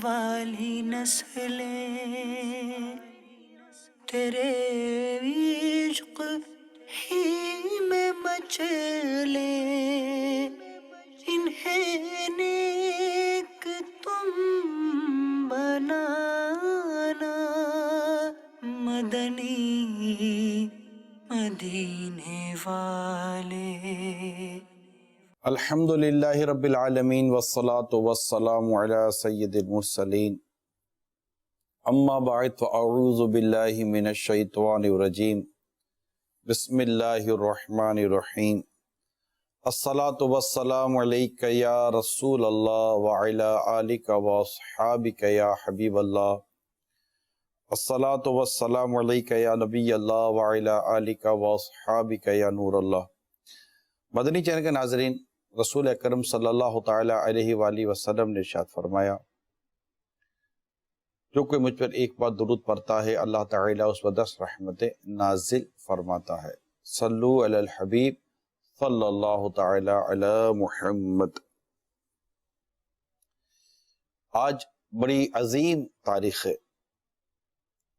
والی نسلیں تیرے عشق ہی میں مچلے، انہیں نیک تم بنانا، مدنی مدینے والے۔ الحمدللہ رب العالمین والصلاة والسلام علی سید المرسلین، اما بعد فاعوذ باللہ من الشیطان الرجیم، بسم اللہ الرحمن الرحیم۔ الصلاة والسلام علیک یا رسول اللہ وعلی آلک واصحابک یا حبیب اللہ، الصلاة والسلام علیک یا نبی اللہ وعلی آلک واصحابک یا نور اللہ۔ مدنی چینل کے ناظرین، رسول اکرم صلی اللہ تعالیٰ علیہ وآلہ وسلم نے ارشاد فرمایا، جو کوئی مجھ پر ایک بار درود پڑھتا ہے اللہ تعالیٰ اس پر 10 رحمتیں نازل فرماتا ہے۔ صلو علی الحبیب صلی اللہ تعالیٰ علی محمد۔ آج بڑی عظیم تاریخ ہے،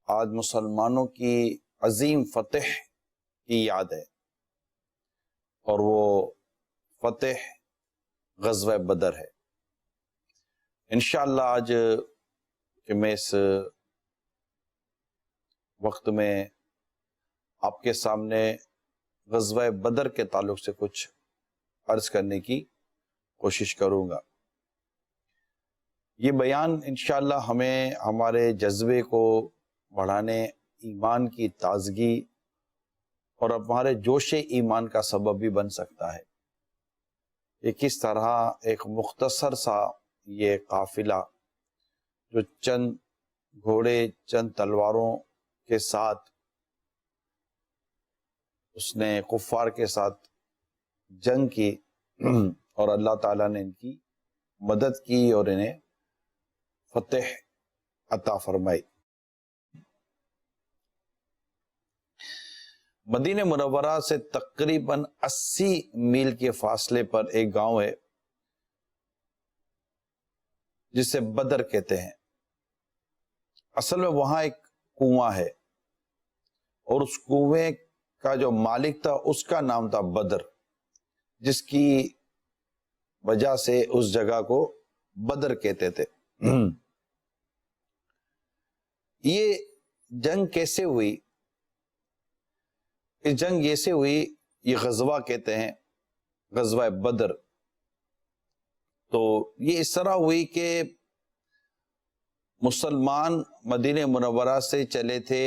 آج مسلمانوں کی عظیم فتح کی یاد ہے، اور وہ فتح غزوہ بدر ہے۔ انشاءاللہ آج کہ میں اس وقت میں آپ کے سامنے غزوہ بدر کے تعلق سے کچھ عرض کرنے کی کوشش کروں گا۔ یہ بیان انشاءاللہ ہمیں ہمارے جذبے کو بڑھانے، ایمان کی تازگی اور ہمارے جوش ایمان کا سبب بھی بن سکتا ہے کہ کس طرح ایک مختصر سا یہ قافلہ جو چند گھوڑے، چند تلواروں کے ساتھ اس نے کفار کے ساتھ جنگ کی اور اللہ تعالیٰ نے ان کی مدد کی اور انہیں فتح عطا فرمائی۔ مدینہ منورہ سے تقریباً 80 میل کے فاصلے پر ایک گاؤں ہے جسے بدر کہتے ہیں۔ اصل میں وہاں ایک کنواں ہے، اور اس کنویں کا جو مالک تھا اس کا نام تھا بدر، جس کی وجہ سے اس جگہ کو بدر کہتے تھے۔ یہ جنگ کیسے ہوئی؟ اس جنگ ایسے ہوئی، یہ غزوہ کہتے ہیں، غزوہ بدر۔ تو یہ اس طرح ہوئی کہ مسلمان مدینہ منورہ سے چلے تھے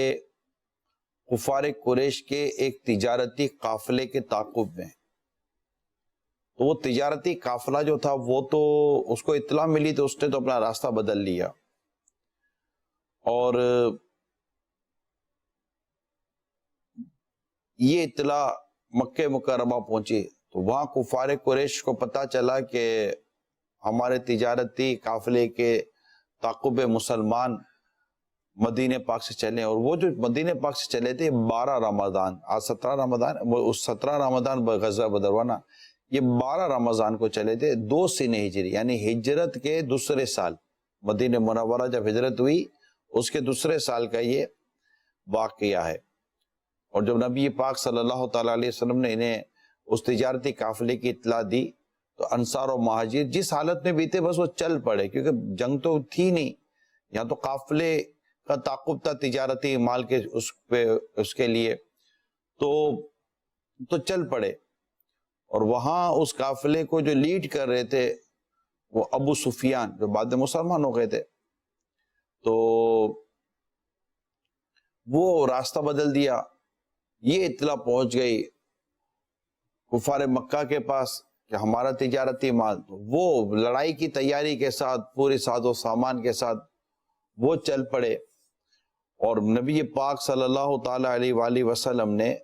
کفار قریش کے ایک تجارتی قافلے کے تعاقب میں۔ تو وہ تجارتی قافلہ جو تھا وہ تو اس کو اطلاع ملی تو اس نے تو اپنا راستہ بدل لیا، اور یہ اطلاع مکہ مکرمہ پہنچی تو وہاں کفار قریش کو پتہ چلا کہ ہمارے تجارتی قافلے کے تعاقب مسلمان مدینہ پاک سے چلے، اور وہ جو مدینہ پاک سے چلے تھے 12 رمضان، آج 17 رمضان، اس 17 رمضان غزوہ بدر ہوا نا، یہ 12 رمضان کو چلے تھے 2 سنہ ہجری، یعنی ہجرت کے دوسرے سال۔ مدینہ منورہ جب ہجرت ہوئی اس کے دوسرے سال کا یہ واقعہ ہے۔ اور جب نبی پاک صلی اللہ تعالیٰ علیہ وسلم نے انہیں اس تجارتی قافلے کی اطلاع دی تو انصار و مہاجر جس حالت میں بھی تھے بس وہ چل پڑے، کیونکہ جنگ تو تھی نہیں، یہاں تو قافلے کا تعاقب تھا تجارتی مال کے اس کے لیے، تو چل پڑے۔ اور وہاں اس قافلے کو جو لیڈ کر رہے تھے وہ ابو سفیان، جو بعد میں مسلمان ہو گئے تھے، تو وہ راستہ بدل دیا۔ یہ اطلاع پہنچ گئی کفار مکہ کے پاس کہ ہمارا تجارتی مال، تو وہ لڑائی کی تیاری کے ساتھ پوری ساز و سامان کے ساتھ وہ چل پڑے۔ اور نبی پاک صلی اللہ تعالیٰ علیہ وآلہ وسلم نے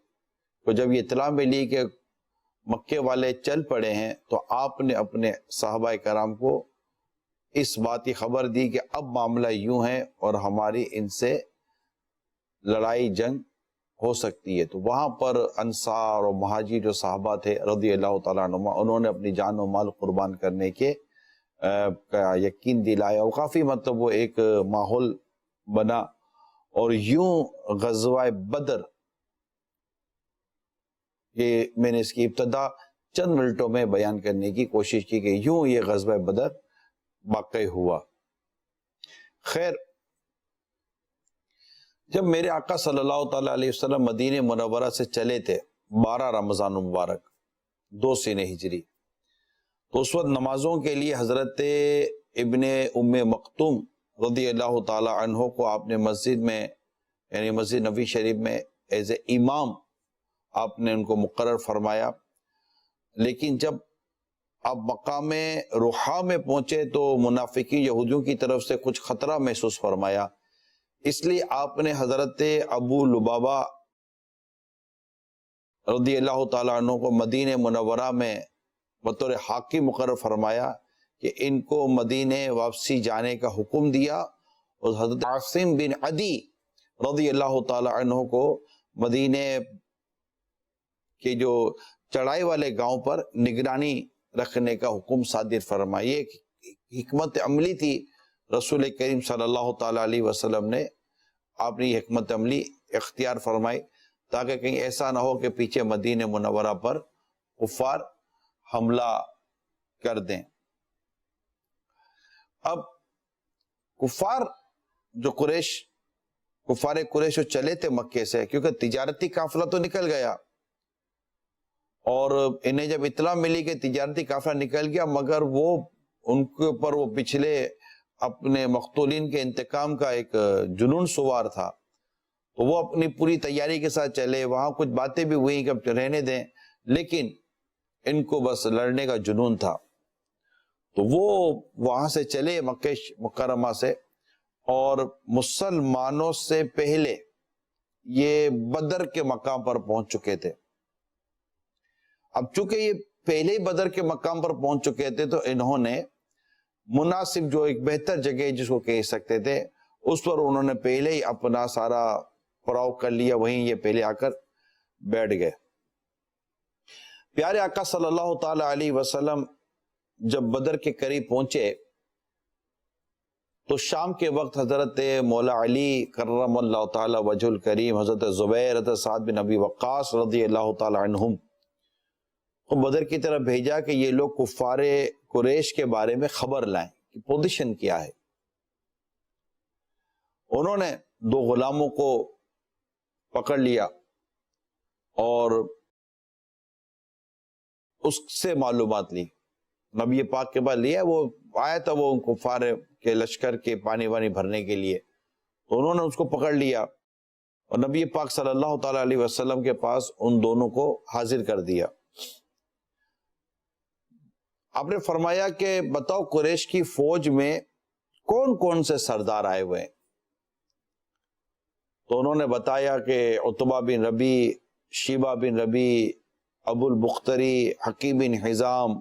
تو جب یہ اطلاع ملی کہ مکے والے چل پڑے ہیں تو آپ نے اپنے صحابہ کرام کو اس بات کی خبر دی کہ اب معاملہ یوں ہے اور ہماری ان سے لڑائی جنگ ہو سکتی ہے۔ تو وہاں پر انصار و مہاجر جو صحابہ تھے رضی اللہ تعالیٰ عنہم، انہوں نے اپنی جان و مال قربان کرنے کے کا یقین دلایا، اور کافی مطلب وہ ایک ماحول بنا، اور یوں غزوہ بدر، یہ میں نے اس کی ابتدا چند منٹوں میں بیان کرنے کی کوشش کی کہ یوں یہ غزوہ بدر واقع ہوا۔ خیر، جب میرے آقا صلی اللہ تعالیٰ علیہ وسلم مدینہ منورہ سے چلے تھے 12 رمضان المبارک 2 سنہ ہجری، تو اس وقت نمازوں کے لیے حضرت ابن ام مکتوم رضی اللہ تعالیٰ عنہ کو آپ نے مسجد میں، یعنی مسجد نبوی شریف میں ایز اے امام آپ نے ان کو مقرر فرمایا۔ لیکن جب آپ مقام روحا میں پہنچے تو منافقین یہودیوں کی طرف سے کچھ خطرہ محسوس فرمایا، اس لیے آپ نے حضرت ابو لبابہ رضی اللہ تعالیٰ عنہ کو مدینہ منورہ میں بطور حاکم مقرر فرمایا کہ ان کو مدینہ واپسی جانے کا حکم دیا، اور حضرت عاصم بن عدی رضی اللہ تعالیٰ عنہ کو مدینہ کے جو چڑھائی والے گاؤں پر نگرانی رکھنے کا حکم صادر فرمایا۔ یہ ایک حکمت عملی تھی رسول کریم صلی اللہ تعالیٰ علیہ وسلم نے، آپ نے یہ حکمت عملی اختیار فرمائی تاکہ کہیں ایسا نہ ہو کہ پیچھے مدینہ منورہ پر کفار حملہ کر دیں۔ اب کفار قریش جو چلے تھے مکے سے، کیونکہ تجارتی قافلہ تو نکل گیا، اور انہیں جب اطلاع ملی کہ تجارتی قافلہ نکل گیا، مگر وہ ان کے اوپر وہ پچھلے اپنے مقتولین کے انتقام کا ایک جنون سوار تھا، تو وہ اپنی پوری تیاری کے ساتھ چلے۔ وہاں کچھ باتیں بھی ہوئیں کہ اب رہنے دیں، لیکن ان کو بس لڑنے کا جنون تھا، تو وہ وہاں سے چلے مکہ مکرمہ سے، اور مسلمانوں سے پہلے یہ بدر کے مقام پر پہنچ چکے تھے۔ اب چونکہ یہ پہلے ہی بدر کے مقام پر پہنچ چکے تھے، تو انہوں نے مناسب جو ایک بہتر جگہ جس کو کہہ سکتے تھے، اس پر انہوں نے پہلے ہی اپنا سارا پڑاؤ کر لیا، وہیں یہ پہلے آ کر بیٹھ گئے۔ پیارے آقا صلی اللہ تعالی علیہ وسلم جب بدر کے قریب پہنچے تو شام کے وقت حضرت مولا علی کرم اللہ تعالی وجہ الکریم، حضرت زبیر، حضرت سعد بن ابی وقاص رضی اللہ تعالی عنہم کو بدر کی طرف بھیجا کہ یہ لوگ کفار قریش کے بارے میں خبر لائیں کہ پوزیشن کیا ہے۔ انہوں نے 2 غلاموں کو پکڑ لیا اور اس سے معلومات لی، نبی پاک کے بعد لیا، وہ آیا تھا وہ کفار کے لشکر کے پانی وانی بھرنے کے لیے، تو انہوں نے اس کو پکڑ لیا اور نبی پاک صلی اللہ تعالی علیہ وسلم کے پاس ان دونوں کو حاضر کر دیا۔ آپ نے فرمایا کہ بتاؤ قریش کی فوج میں کون کون سے سردار آئے ہوئے ہیں؟ تو انہوں نے بتایا کہ عتبہ بن ربی، شیبہ بن ربی، ابو البختری، حکیم بن حزام،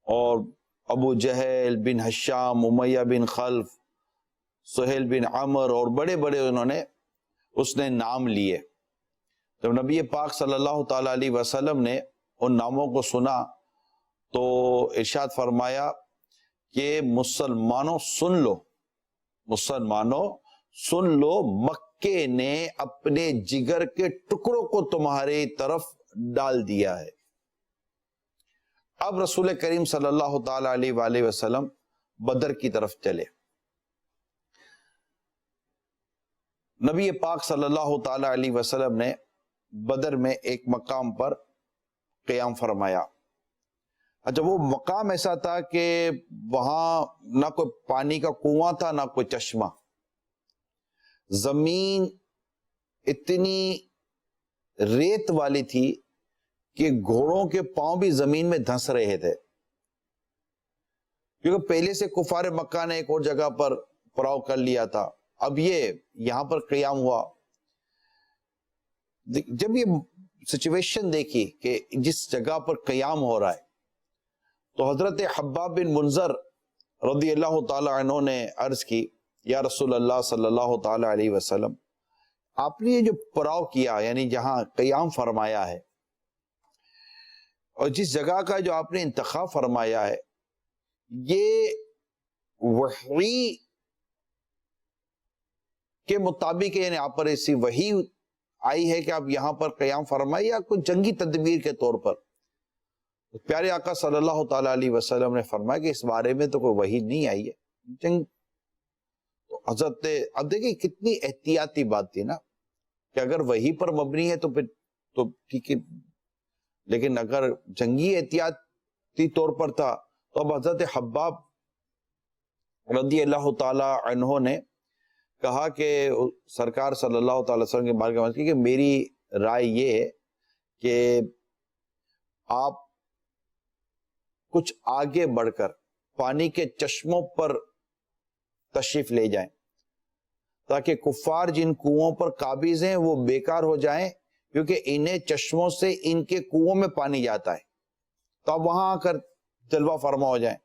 اور ابو جہل بن حشام، امیہ بن خلف، سہیل بن عمر، اور بڑے بڑے انہوں نے اس نے نام لیے۔ جب نبی پاک صلی اللہ تعالی علیہ وسلم نے ان ناموں کو سنا تو ارشاد فرمایا کہ مسلمانوں سن لو، مسلمانوں سن لو، مکے نے اپنے جگر کے ٹکڑوں کو تمہاری طرف ڈال دیا ہے۔ اب رسول کریم صلی اللہ تعالی علیہ وآلہ وسلم بدر کی طرف چلے۔ نبی پاک صلی اللہ تعالی علیہ وسلم نے بدر میں ایک مقام پر قیام فرمایا۔ اچھا، وہ مقام ایسا تھا کہ وہاں نہ کوئی پانی کا کنواں تھا نہ کوئی چشمہ، زمین اتنی ریت والی تھی کہ گھوڑوں کے پاؤں بھی زمین میں دھنس رہے تھے، کیونکہ پہلے سے کفار مکہ نے ایک اور جگہ پر پڑاؤ کر لیا تھا، اب یہ یہاں پر قیام ہوا۔ جب یہ سچویشن دیکھی کہ جس جگہ پر قیام ہو رہا ہے، تو حضرت حباب بن منذر رضی اللہ تعالی عنہ نے عرض کی، یا رسول اللہ صلی اللہ تعالی علیہ وسلم، آپ نے یہ جو پڑاؤ کیا، یعنی جہاں قیام فرمایا ہے، اور جس جگہ کا جو آپ نے انتخاب فرمایا ہے، یہ وحی کے مطابق یعنی آپ پر ایسی وحی آئی ہے کہ آپ یہاں پر قیام فرمائے یا کوئی جنگی تدبیر کے طور پر؟ پیارے آقا صلی اللہ تعالیٰ علیہ وسلم نے فرمایا کہ اس بارے میں تو کوئی وحی نہیں آئی ہے. جنگ تو حضرت اب دیکھیں کتنی احتیاطی بات تھی نا کہ اگر وحی پر مبنی ہے تو پھر تو ٹھیک ہے، لیکن اگر جنگی احتیاطی طور پر تھا تو اب حضرت حباب رضی اللہ تعالی عنہ نے کہا کہ سرکار صلی اللہ تعالی وسلم کے بارے میں کہ میری رائے یہ ہے کہ آپ کچھ آگے بڑھ کر پانی کے چشموں پر تشریف لے جائیں تاکہ کفار جن کنوؤں پر قابض ہیں وہ بیکار ہو جائیں، کیونکہ انہیں چشموں سے ان کے کنوؤں میں پانی جاتا ہے، تو آپ وہاں آ کر جلوہ فرما ہو جائیں.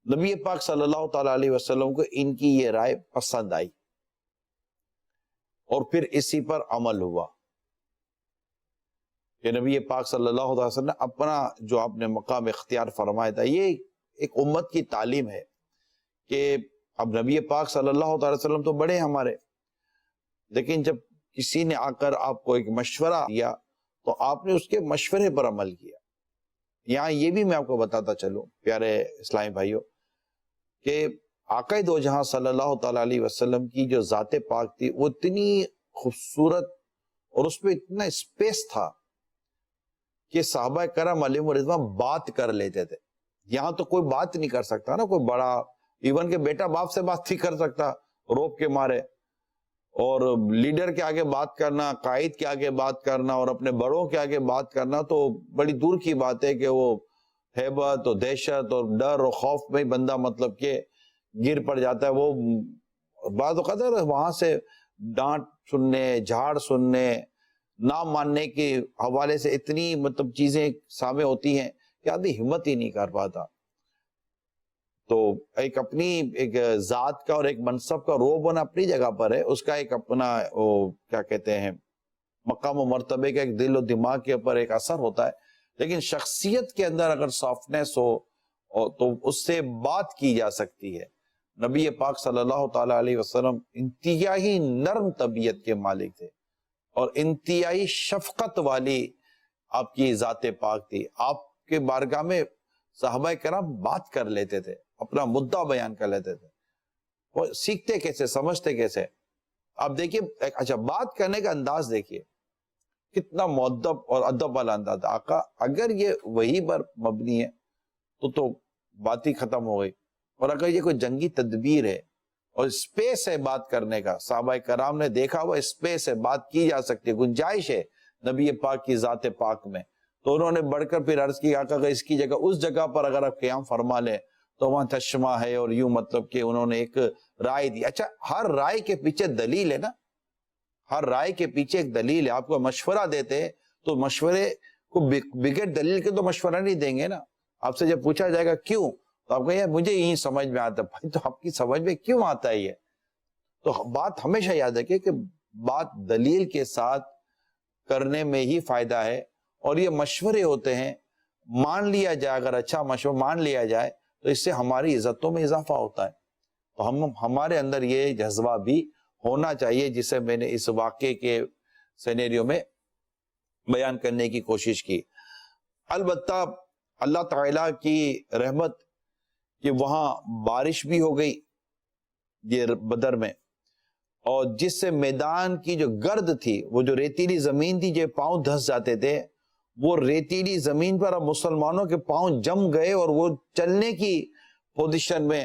نبی پاک صلی اللہ تعالیٰ علیہ وسلم کو ان کی یہ رائے پسند آئی اور پھر اسی پر عمل ہوا کہ نبی پاک صلی اللہ علیہ وسلم نے اپنا جو آپ نے مقام اختیار فرمایا تھا، یہ ایک امت کی تعلیم ہے کہ اب نبی پاک صلی اللہ تعالی وسلم تو بڑے ہمارے، لیکن جب کسی نے آ کر آپ کو ایک مشورہ دیا تو آپ نے اس کے مشورے پر عمل کیا. یہاں یہ بھی میں آپ کو بتاتا چلوں پیارے اسلامی بھائیوں کہ آقا دو جہاں صلی اللہ تعالیٰ علیہ وسلم کی جو ذات پاک تھی وہ اتنی خوبصورت اور اس پہ اتنا اسپیس تھا کہ صحابہ کرام علیہم رضوان بات کر لیتے تھے. یہاں تو کوئی بات نہیں کر سکتا نا، کوئی بڑا ایون کہ بیٹا باپ سے بات نہیں کر سکتا روب کے مارے، اور لیڈر کے آگے بات کرنا، قائد کے آگے بات کرنا اور اپنے بڑوں کے آگے بات کرنا تو بڑی دور کی بات ہے کہ وہ ہیبت اور دہشت اور ڈر اور خوف میں بندہ مطلب کہ گر پڑ جاتا ہے. وہ بعض اوقات وہاں سے ڈانٹ سننے، جھاڑ سننے، نہ ماننے کے حوالے سے اتنی مطلب چیزیں سامنے ہوتی ہیں کہ آدمی ہمت ہی نہیں کر پاتا. تو ایک اپنی ایک ذات کا اور ایک منصب کا روب ہونا اپنی جگہ پر ہے، اس کا ایک اپنا کیا کہتے ہیں مقام و مرتبے کا ایک دل و دماغ کے اوپر ایک اثر ہوتا ہے. لیکن شخصیت کے اندر اگر سافٹنیس ہو تو اس سے بات کی جا سکتی ہے. نبی پاک صلی اللہ تعالی علیہ وسلم انتہائی نرم طبیعت کے مالک تھے اور انتہائی شفقت والی آپ کی ذات پاک تھی. آپ کے بارگاہ میں صحابہ کرام بات کر لیتے تھے، اپنا مدعا بیان کر لیتے تھے. وہ سیکھتے کیسے، سمجھتے کیسے؟ آپ دیکھیے اچھا بات کرنے کا انداز دیکھیے کتنا مؤدب اور ادب والا انداز. آقا اگر یہ وہی پر مبنی ہے تو بات ہی ختم ہو گئی، اور اگر یہ کوئی جنگی تدبیر ہے اور اسپیس ہے بات کرنے کا، صحابہ کرام نے دیکھا ہوا اسپیس ہے، بات کی جا سکتی ہے، گنجائش ہے نبی پاک کی ذات پاک میں، تو انہوں نے بڑھ کر پھر عرض کی آقا اس کی جگہ اس جگہ پر اگر آپ قیام فرما لیں تو وہاں تشمہ ہے، اور یوں مطلب کہ انہوں نے ایک رائے دی. اچھا ہر رائے کے پیچھے دلیل ہے نا، ہر رائے کے پیچھے ایک دلیل ہے. آپ کو مشورہ دیتے ہیں تو مشورے کو بغیر دلیل کے تو مشورہ نہیں دیں گے نا. آپ سے جب پوچھا جائے گا کیوں تو آپ کہیں مجھے یہی سمجھ میں آتا ہے. بھائی تو آپ کی سمجھ میں کیوں آتا ہے یہ؟ تو بات ہمیشہ یاد رکھیں کہ بات دلیل کے ساتھ کرنے میں ہی فائدہ ہے، اور یہ مشورے ہوتے ہیں مان لیا جائے، اگر اچھا مشورہ مان لیا جائے تو اس سے ہماری عزتوں میں اضافہ ہوتا ہے. تو ہمارے اندر یہ جذبہ بھی ہونا چاہیے جسے میں نے اس واقعے کے سینیریو میں بیان کرنے کی کوشش کی. البتہ اللہ تعالیٰ کی رحمت کہ وہاں بارش بھی ہو گئی یہ بدر میں، اور جس سے میدان کی جو گرد تھی، وہ جو ریتیلی زمین تھی جو پاؤں دھس جاتے تھے، وہ ریتیلی زمین پر اب مسلمانوں کے پاؤں جم گئے اور وہ چلنے کی پوزیشن میں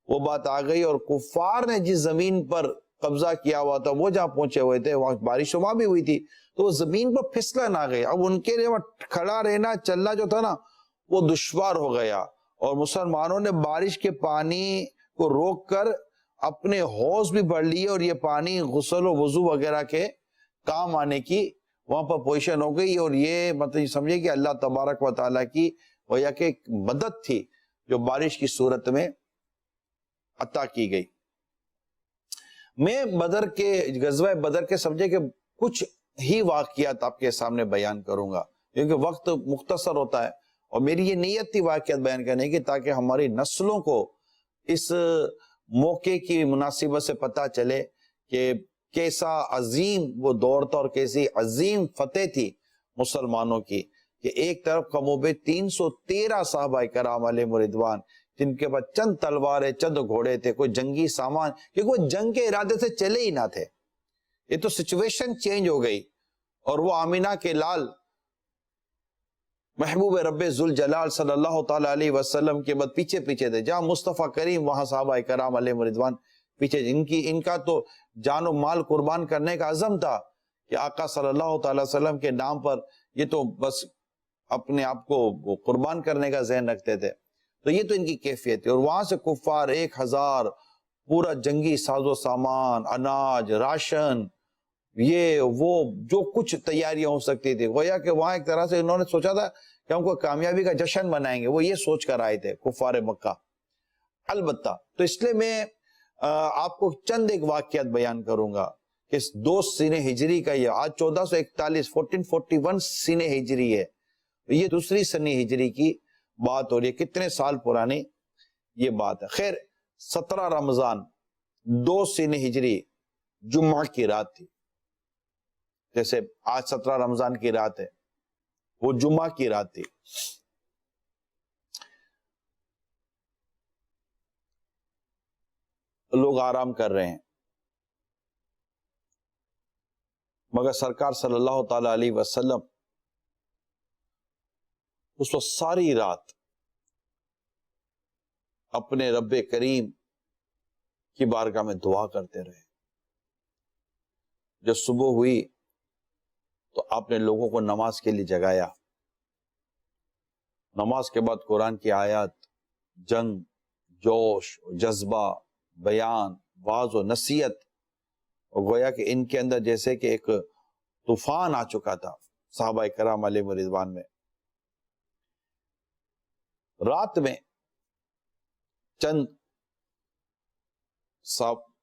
وہ بات آ گئی. اور کفار نے جس زمین پر قبضہ کیا ہوا تھا وہ جہاں پہنچے ہوئے تھے وہاں بارش وہاں بھی ہوئی تھی، تو وہ زمین پر پھسلن آ گئی. اب ان کے لیے وہاں کھڑا رہنا، چلنا جو تھا نا وہ دشوار ہو گیا، اور مسلمانوں نے بارش کے پانی کو روک کر اپنے حوض بھی بھر لیے، اور یہ پانی غسل و وضو وغیرہ کے کام آنے کی وہاں پر پوزیشن ہو گئی. اور یہ مطلب سمجھے کہ اللہ تبارک و تعالیٰ کی وجہ کہ ایک مدد تھی جو بارش کی صورت میں عطا کی گئی. میں بدر کے غزوہ بدر کے سمجھے کہ کچھ ہی واقعات آپ کے سامنے بیان کروں گا کیونکہ وقت مختصر ہوتا ہے اور میری یہ نیت تھی واقعات بیان کرنے کی تاکہ ہماری نسلوں کو اس موقع کی مناسبت سے پتہ چلے کہ کیسا عظیم وہ دور تھا اور کیسی عظیم فتح تھی مسلمانوں کی، کہ ایک طرف کم و بیش 313 صحابہ کرام علیہم رضوان، جن کے پاس چند تلواریں، چند گھوڑے تھے، کوئی جنگی سامان، کیونکہ وہ جنگ کے ارادے سے چلے ہی نہ تھے، یہ تو سچویشن چینج ہو گئی، اور وہ آمینہ کے لال محبوب رب ذوالجلال صلی اللہ تعالی علیہ وسلم کے بعد پیچھے پیچھے تھے، جہاں مصطفیٰ کریم وہاں صحابہ کرام علیہم رضوان پیچھے، ان کا تو جان و مال قربان کرنے کا عزم تھا کہ آقا صلی اللہ تعالی وسلم کے نام پر یہ تو بس اپنے آپ کو قربان کرنے کا ذہن رکھتے تھے، تو یہ تو ان کی کیفیت تھی۔ اور وہاں سے کفار 1000 پورا جنگی ساز و سامان، اناج، راشن، یہ وہ جو کچھ تیاریاں ہو سکتی تھی، گویا کہ وہاں ایک طرح سے انہوں نے سوچا تھا کہ ہم کو کامیابی کا جشن منائیں گے، وہ یہ سوچ کر آئے تھے کفار مکہ۔ البتہ تو اس لیے میں آپ کو چند ایک واقعات بیان کروں گا کہ 2 سین ہجری کا، یہ آج 1441 1441 سین ہجری ہے، یہ دوسری سن ہجری کی بات ہو رہی ہے، کتنے سال پرانی یہ بات ہے۔ خیر 17 رمضان 2 سین ہجری جمعہ کی رات تھی، جیسے آج 17 رمضان کی رات ہے، وہ جمعہ کی رات تھی۔ لوگ آرام کر رہے ہیں، مگر سرکار صلی اللہ تعالی علیہ وسلم اس وقت ساری رات اپنے رب کریم کی بارگاہ میں دعا کرتے رہے۔ جب صبح ہوئی تو آپ نے لوگوں کو نماز کے لیے جگایا، نماز کے بعد قرآن کی آیات، جنگ، جوش، جذبہ، بیان، واعظ و نصیحت، اور گویا کہ ان کے اندر جیسے کہ ایک طوفان آ چکا تھا صحابہ کرام علیہم رضوان میں۔ رات میں چند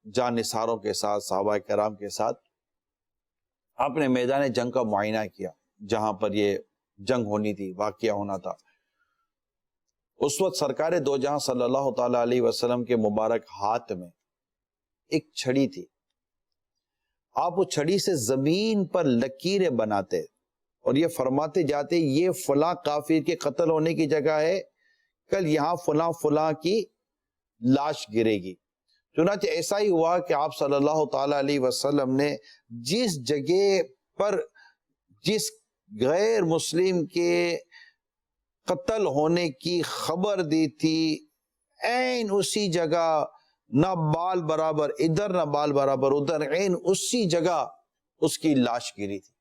جان نثاروں کے ساتھ، صحابہ کرام کے ساتھ آپ نے میدان جنگ کا معائنہ کیا، جہاں پر یہ جنگ ہونی تھی، واقعہ ہونا تھا۔ اس وقت سرکار دو جہاں صلی اللہ تعالی علیہ وسلم کے مبارک ہاتھ میں ایک چھڑی تھی، آپ اس چھڑی سے زمین پر لکیریں بناتے اور یہ فرماتے جاتے یہ فلاں کافر کے قتل ہونے کی جگہ ہے، کل یہاں فلاں فلاں کی لاش گرے گی۔ چنانچہ ایسا ہی ہوا کہ آپ صلی اللہ تعالی علیہ وسلم نے جس جگہ پر جس غیر مسلم کے قتل ہونے کی خبر دی تھی، عین اسی جگہ، نہ بال برابر ادھر نہ بال برابر ادھر، عین اسی جگہ اس کی لاش گری تھی۔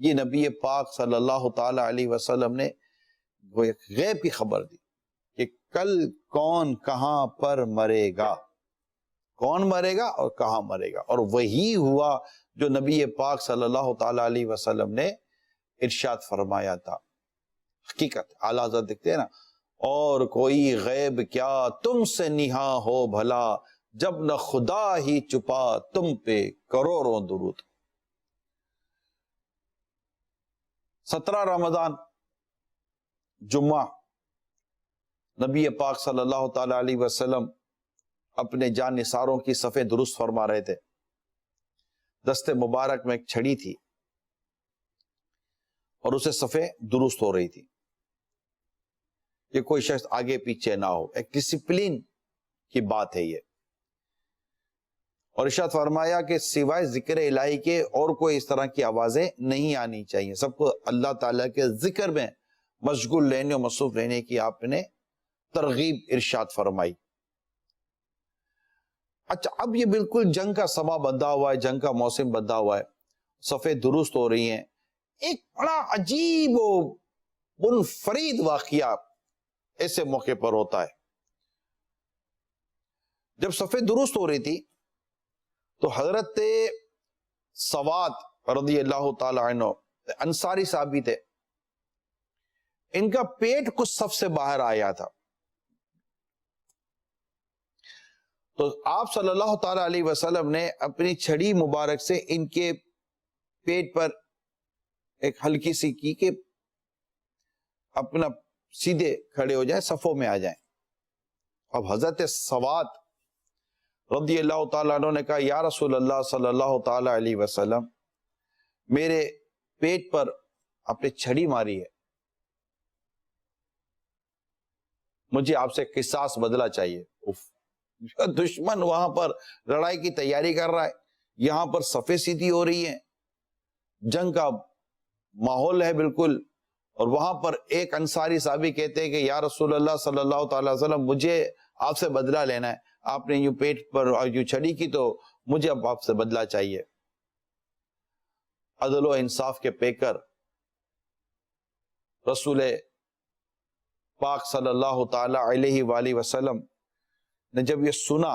یہ نبی پاک صلی اللہ تعالی علیہ وسلم نے وہ ایک غیب کی خبر دی کہ کل کون کہاں پر مرے گا، کون مرے گا اور کہاں مرے گا، اور وہی ہوا جو نبی پاک صلی اللہ تعالی علیہ وسلم نے ارشاد فرمایا تھا۔ حقیقت اعلیٰ حضرت دکھتے ہیں نا، اور کوئی غیب کیا تم سے نہاں ہو بھلا، جب نہ خدا ہی چھپا تم پہ کروڑوں درود۔ 17 رمضان جمعہ، نبی پاک صلی اللہ تعالی علیہ وسلم اپنے جان نثاروں کی صفیں درست فرما رہے تھے۔ دست مبارک میں ایک چھڑی تھی اور اسے صفیں درست ہو رہی تھی کہ کوئی شخص آگے پیچھے نہ ہو، ایک ڈسپلین کی بات ہے یہ۔ اور ارشاد فرمایا کہ سوائے ذکر الہی کے اور کوئی اس طرح کی آوازیں نہیں آنی چاہیے، سب کو اللہ تعالیٰ کے ذکر میں مشغول رہنے اور مصروف رہنے کی آپ نے ترغیب ارشاد فرمائی۔ اچھا، اب یہ بالکل جنگ کا سما بندھا ہوا ہے، جنگ کا موسم بندھا ہوا ہے، صفیں درست ہو رہی ہیں۔ ایک بڑا عجیب و منفرد واقعہ ایسے موقع پر ہوتا ہے۔ جب صفیں درست ہو رہی تھی تو حضرت سواد رضی اللہ تعالی عنہ انصاری صحابی تھے، ان کا پیٹ کچھ صف سے باہر آیا تھا، تو آپ صلی اللہ تعالی علیہ وسلم نے اپنی چھڑی مبارک سے ان کے پیٹ پر ایک ہلکی سی کی کہ اپنا سیدھے کھڑے ہو جائیں، صفوں میں آ جائیں۔ اب حضرت سواد رضی اللہ تعالیٰ عنہ نے کہا یا رسول اللہ صلی اللہ تعالیٰ علیہ وسلم، میرے پیٹ پر آپ نے چھڑی ماری ہے، مجھے آپ سے قصاص بدلہ چاہیے۔ دشمن وہاں پر لڑائی کی تیاری کر رہا ہے، یہاں پر صفیں سیدھی ہو رہی ہیں، جنگ کا ماحول ہے بالکل، اور وہاں پر ایک انصاری صحابی کہتے ہیں کہ یا رسول اللہ صلی اللہ تعالی وسلم، مجھے آپ سے بدلہ لینا ہے، آپ نے یوں پیٹ پر یوں چھڑی کی تو مجھے اب آپ سے بدلہ چاہیے۔ عدل و انصاف کے پیکر رسول پاک صلی اللہ تعالی علیہ وآلہ وسلم نے جب یہ سنا،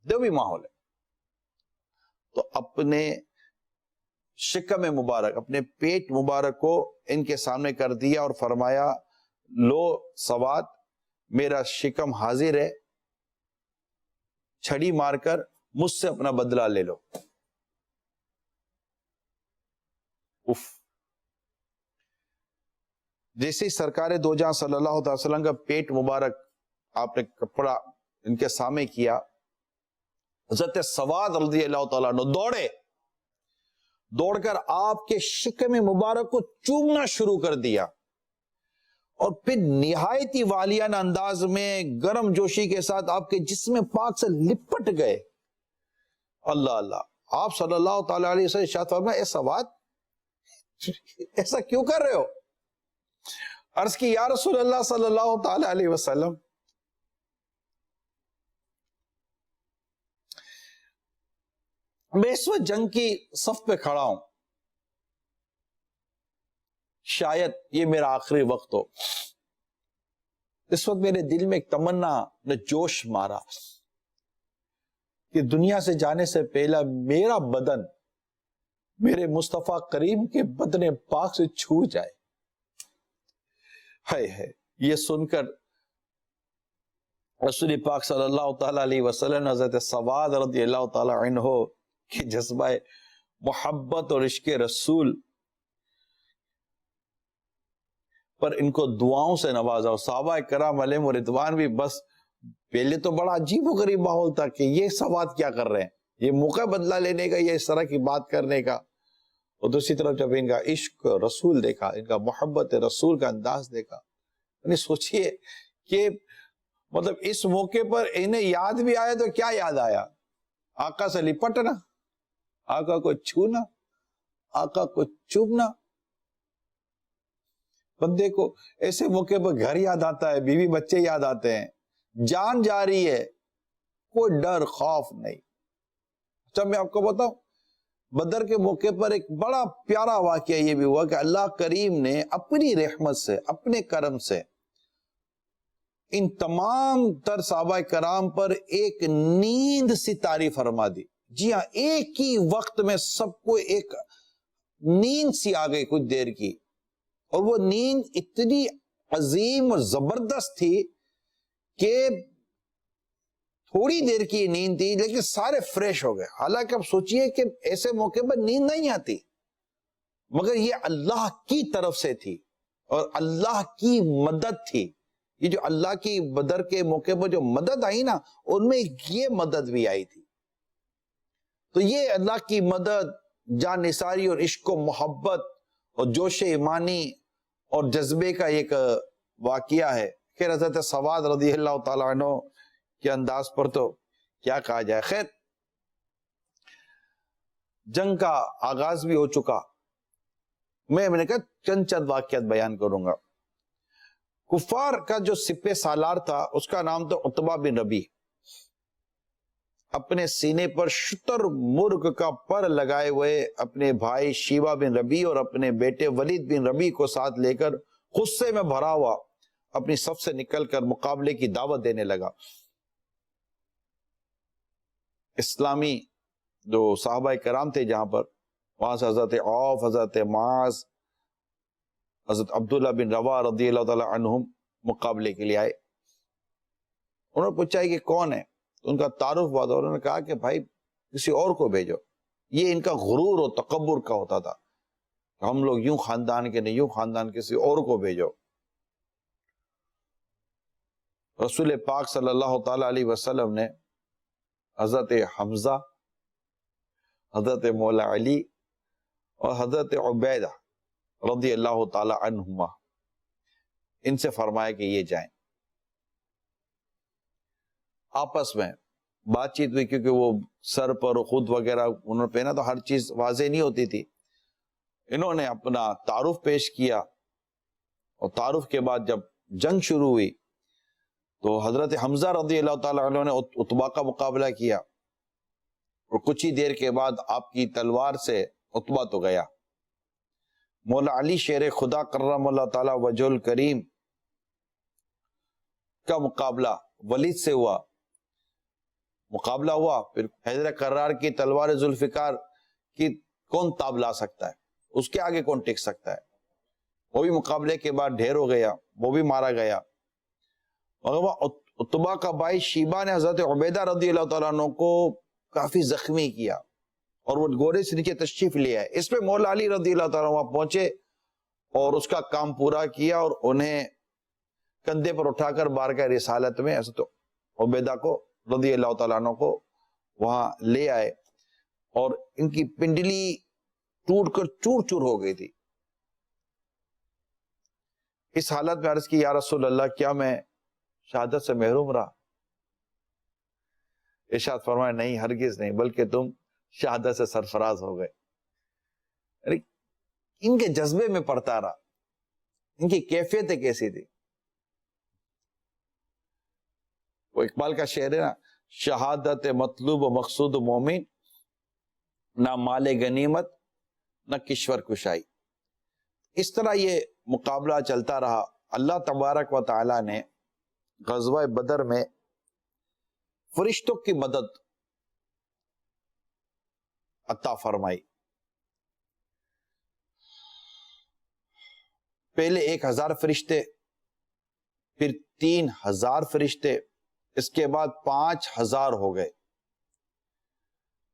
جو بھی ماحول ہے، تو اپنے شکم مبارک، اپنے پیٹ مبارک کو ان کے سامنے کر دیا اور فرمایا لو سواد، میرا شکم حاضر ہے، چھڑی مار کر مجھ سے اپنا بدلہ لے لو۔ جیسے ہی سرکار دو جہاں صلی اللہ علیہ وسلم کا پیٹ مبارک آپ نے کپڑا ان کے سامنے کیا، حضرت سواد رضی اللہ تعالیٰ عنہ دوڑ کر آپ کے شکم مبارک کو چومنا شروع کر دیا، اور پھر نہایت ہی والیانہ انداز میں گرم جوشی کے ساتھ آپ کے جسم پاک سے لپٹ گئے۔ اللہ اللہ، آپ صلی اللہ تعالیٰ علیہ وسلم ارشاد فرمایا، اے سواد ایسا کیوں کر رہے ہو؟ عرض کی یا رسول اللہ صلی اللہ تعالیٰ علیہ وسلم، میں اس وقت جنگ کی صف پہ کھڑا ہوں، شاید یہ میرا آخری وقت ہو۔ اس وقت میرے دل میں ایک تمنا نے جوش مارا کہ دنیا سے جانے سے پہلا میرا بدن میرے مصطفیٰ کریم کے بدن پاک سے چھو جائے۔ ہے یہ سن کر رسول پاک صلی اللہ تعالی علیہ وسلم نے حضرت سواد رضی اللہ تعالی عنہ کہ جذبہ محبت اور عشق رسول پر ان کو دعاؤں سے نوازا، اور صحابہ کرام علیہم رضوان بھی بس پہلے تو بڑا عجیب و غریب ماحول تھا کہ یہ سواد کیا کر رہے ہیں، یہ موقع بدلہ لینے کا، یہ اس طرح کی بات کرنے کا، اور دوسری طرف جب ان کا عشق رسول دیکھا، ان کا محبت رسول کا انداز دیکھا، یعنی سوچئے کہ مطلب اس موقع پر انہیں یاد بھی آیا تو کیا یاد آیا؟ آقا سے لپٹنا، آقا کو چھونا، آقا کو چومنا۔ بندے کو ایسے موقع پر گھر یاد آتا ہے، بیوی بچے یاد آتے ہیں، جان جا رہی ہے، کوئی ڈر خوف نہیں۔ اچھا میں آپ کو بتاؤں، بدر کے موقع پر ایک بڑا پیارا واقعہ یہ بھی ہوا کہ اللہ کریم نے اپنی رحمت سے، اپنے کرم سے ان تمام تر صحابہ کرام پر ایک نیند سی طاری فرما دی۔ جی ہاں، ایک ہی وقت میں سب کو ایک نیند سی آ گئی کچھ دیر کی، اور وہ نیند اتنی عظیم اور زبردست تھی کہ تھوڑی دیر کی نیند تھی لیکن سارے فریش ہو گئے۔ حالانکہ اب سوچئے کہ ایسے موقع پر نیند نہیں آتی، مگر یہ اللہ کی طرف سے تھی اور اللہ کی مدد تھی۔ یہ جو اللہ کی بدر کے موقع پر جو مدد آئی نا، ان میں یہ مدد بھی آئی تھی۔ تو یہ اللہ کی مدد، جان نثاری اور عشق و محبت اور جوش ایمانی اور جذبے کا ایک واقعہ ہے۔ خیر حضرت سواد رضی اللہ تعالیٰ عنہ کے انداز پر تو کیا کہا جائے۔ خیر جنگ کا آغاز بھی ہو چکا، میں نے کہا چند واقعات بیان کروں گا۔ کفار کا جو سپہ سالار تھا اس کا نام تھا عتبہ بن ربیع۔ اپنے سینے پر شتر مرغ کا پر لگائے ہوئے اپنے بھائی شیبہ بن ربیع اور اپنے بیٹے ولید بن ربیع کو ساتھ لے کر غصے میں بھرا ہوا اپنی صف سے نکل کر مقابلے کی دعوت دینے لگا۔ اسلامی جو صحابہ کرام تھے جہاں پر، وہاں سے حضرت عوف، حضرت معاذ، حضرت عبداللہ بن رواحہ رضی اللہ تعالی عنہم مقابلے کے لیے آئے۔ انہوں نے پوچھا کہ کون ہے، تو ان کا تعارف ہوا تھا، انہوں نے کہا کہ بھائی کسی اور کو بھیجو۔ یہ ان کا غرور و تکبر کا ہوتا تھا، ہم لوگ یوں خاندان کے نہیں، یوں خاندان کسی اور کو بھیجو۔ رسول پاک صلی اللہ تعالی علیہ وسلم نے حضرت حمزہ، حضرت مولا علی اور حضرت عبیدہ رضی اللہ تعالی عنہما ان سے فرمایا کہ یہ جائیں. آپس میں بات چیت ہوئی، کیونکہ وہ سر پر خود وغیرہ انہوں نے پہنا تو ہر چیز واضح نہیں ہوتی تھی. انہوں نے اپنا تعارف پیش کیا، اور تعارف کے بعد جب جنگ شروع ہوئی تو حضرت حمزہ رضی اللہ تعالیٰ عنہ نے عتبہ کا مقابلہ کیا، اور کچھ ہی دیر کے بعد آپ کی تلوار سے عتبہ تو گیا. مولا علی شیر خدا کرم اللہ تعالیٰ وجہ الکریم کا مقابلہ ولید سے ہوا. مقابلہ ہوا، پھر حیدر کرار کی تلوار ذوالفقار کی کون تاب لا سکتا ہے، اس کے آگے کون ٹک سکتا ہے. وہ بھی مقابلے کے بعد ڈھیر ہو گیا، وہ بھی مارا گیا. عتبہ کا بھائی شیبہ نے حضرت عبیدہ رضی اللہ تعالیٰ عنہ کو کافی زخمی کیا، اور وہ گھوڑے سے نیچے تشریف لیا ہے. اس پہ مولا علی رضی اللہ تعالیٰ وہاں پہنچے اور اس کا کام پورا کیا، اور انہیں کندھے پر اٹھا کر بارگاہ رسالت میں حضرت عبیدہ کو رضی اللہ تعالیٰ عنہ کو وہاں لے آئے، اور ان کی پنڈلی ٹوٹ کر چور چور ہو گئی تھی. اس حالت میں عرض کی یا رسول اللہ کیا میں شہادت سے محروم رہا؟ ارشاد فرمایا نہیں، ہرگز نہیں، بلکہ تم شہادت سے سرفراز ہو گئے. ان کے جذبے میں پڑتا رہا، ان کی کیفیتیں کیسی تھی. وہ اقبال کا شعر ہے نا، شہادت مطلوب و مقصود مومن، نہ مال غنیمت نہ کشور کشائی. اس طرح یہ مقابلہ چلتا رہا. اللہ تبارک و تعالی نے غزوہ بدر میں فرشتوں کی مدد عطا فرمائی. پہلے 1000 فرشتے، پھر 3000 فرشتے، اس کے بعد 5000 ہو گئے.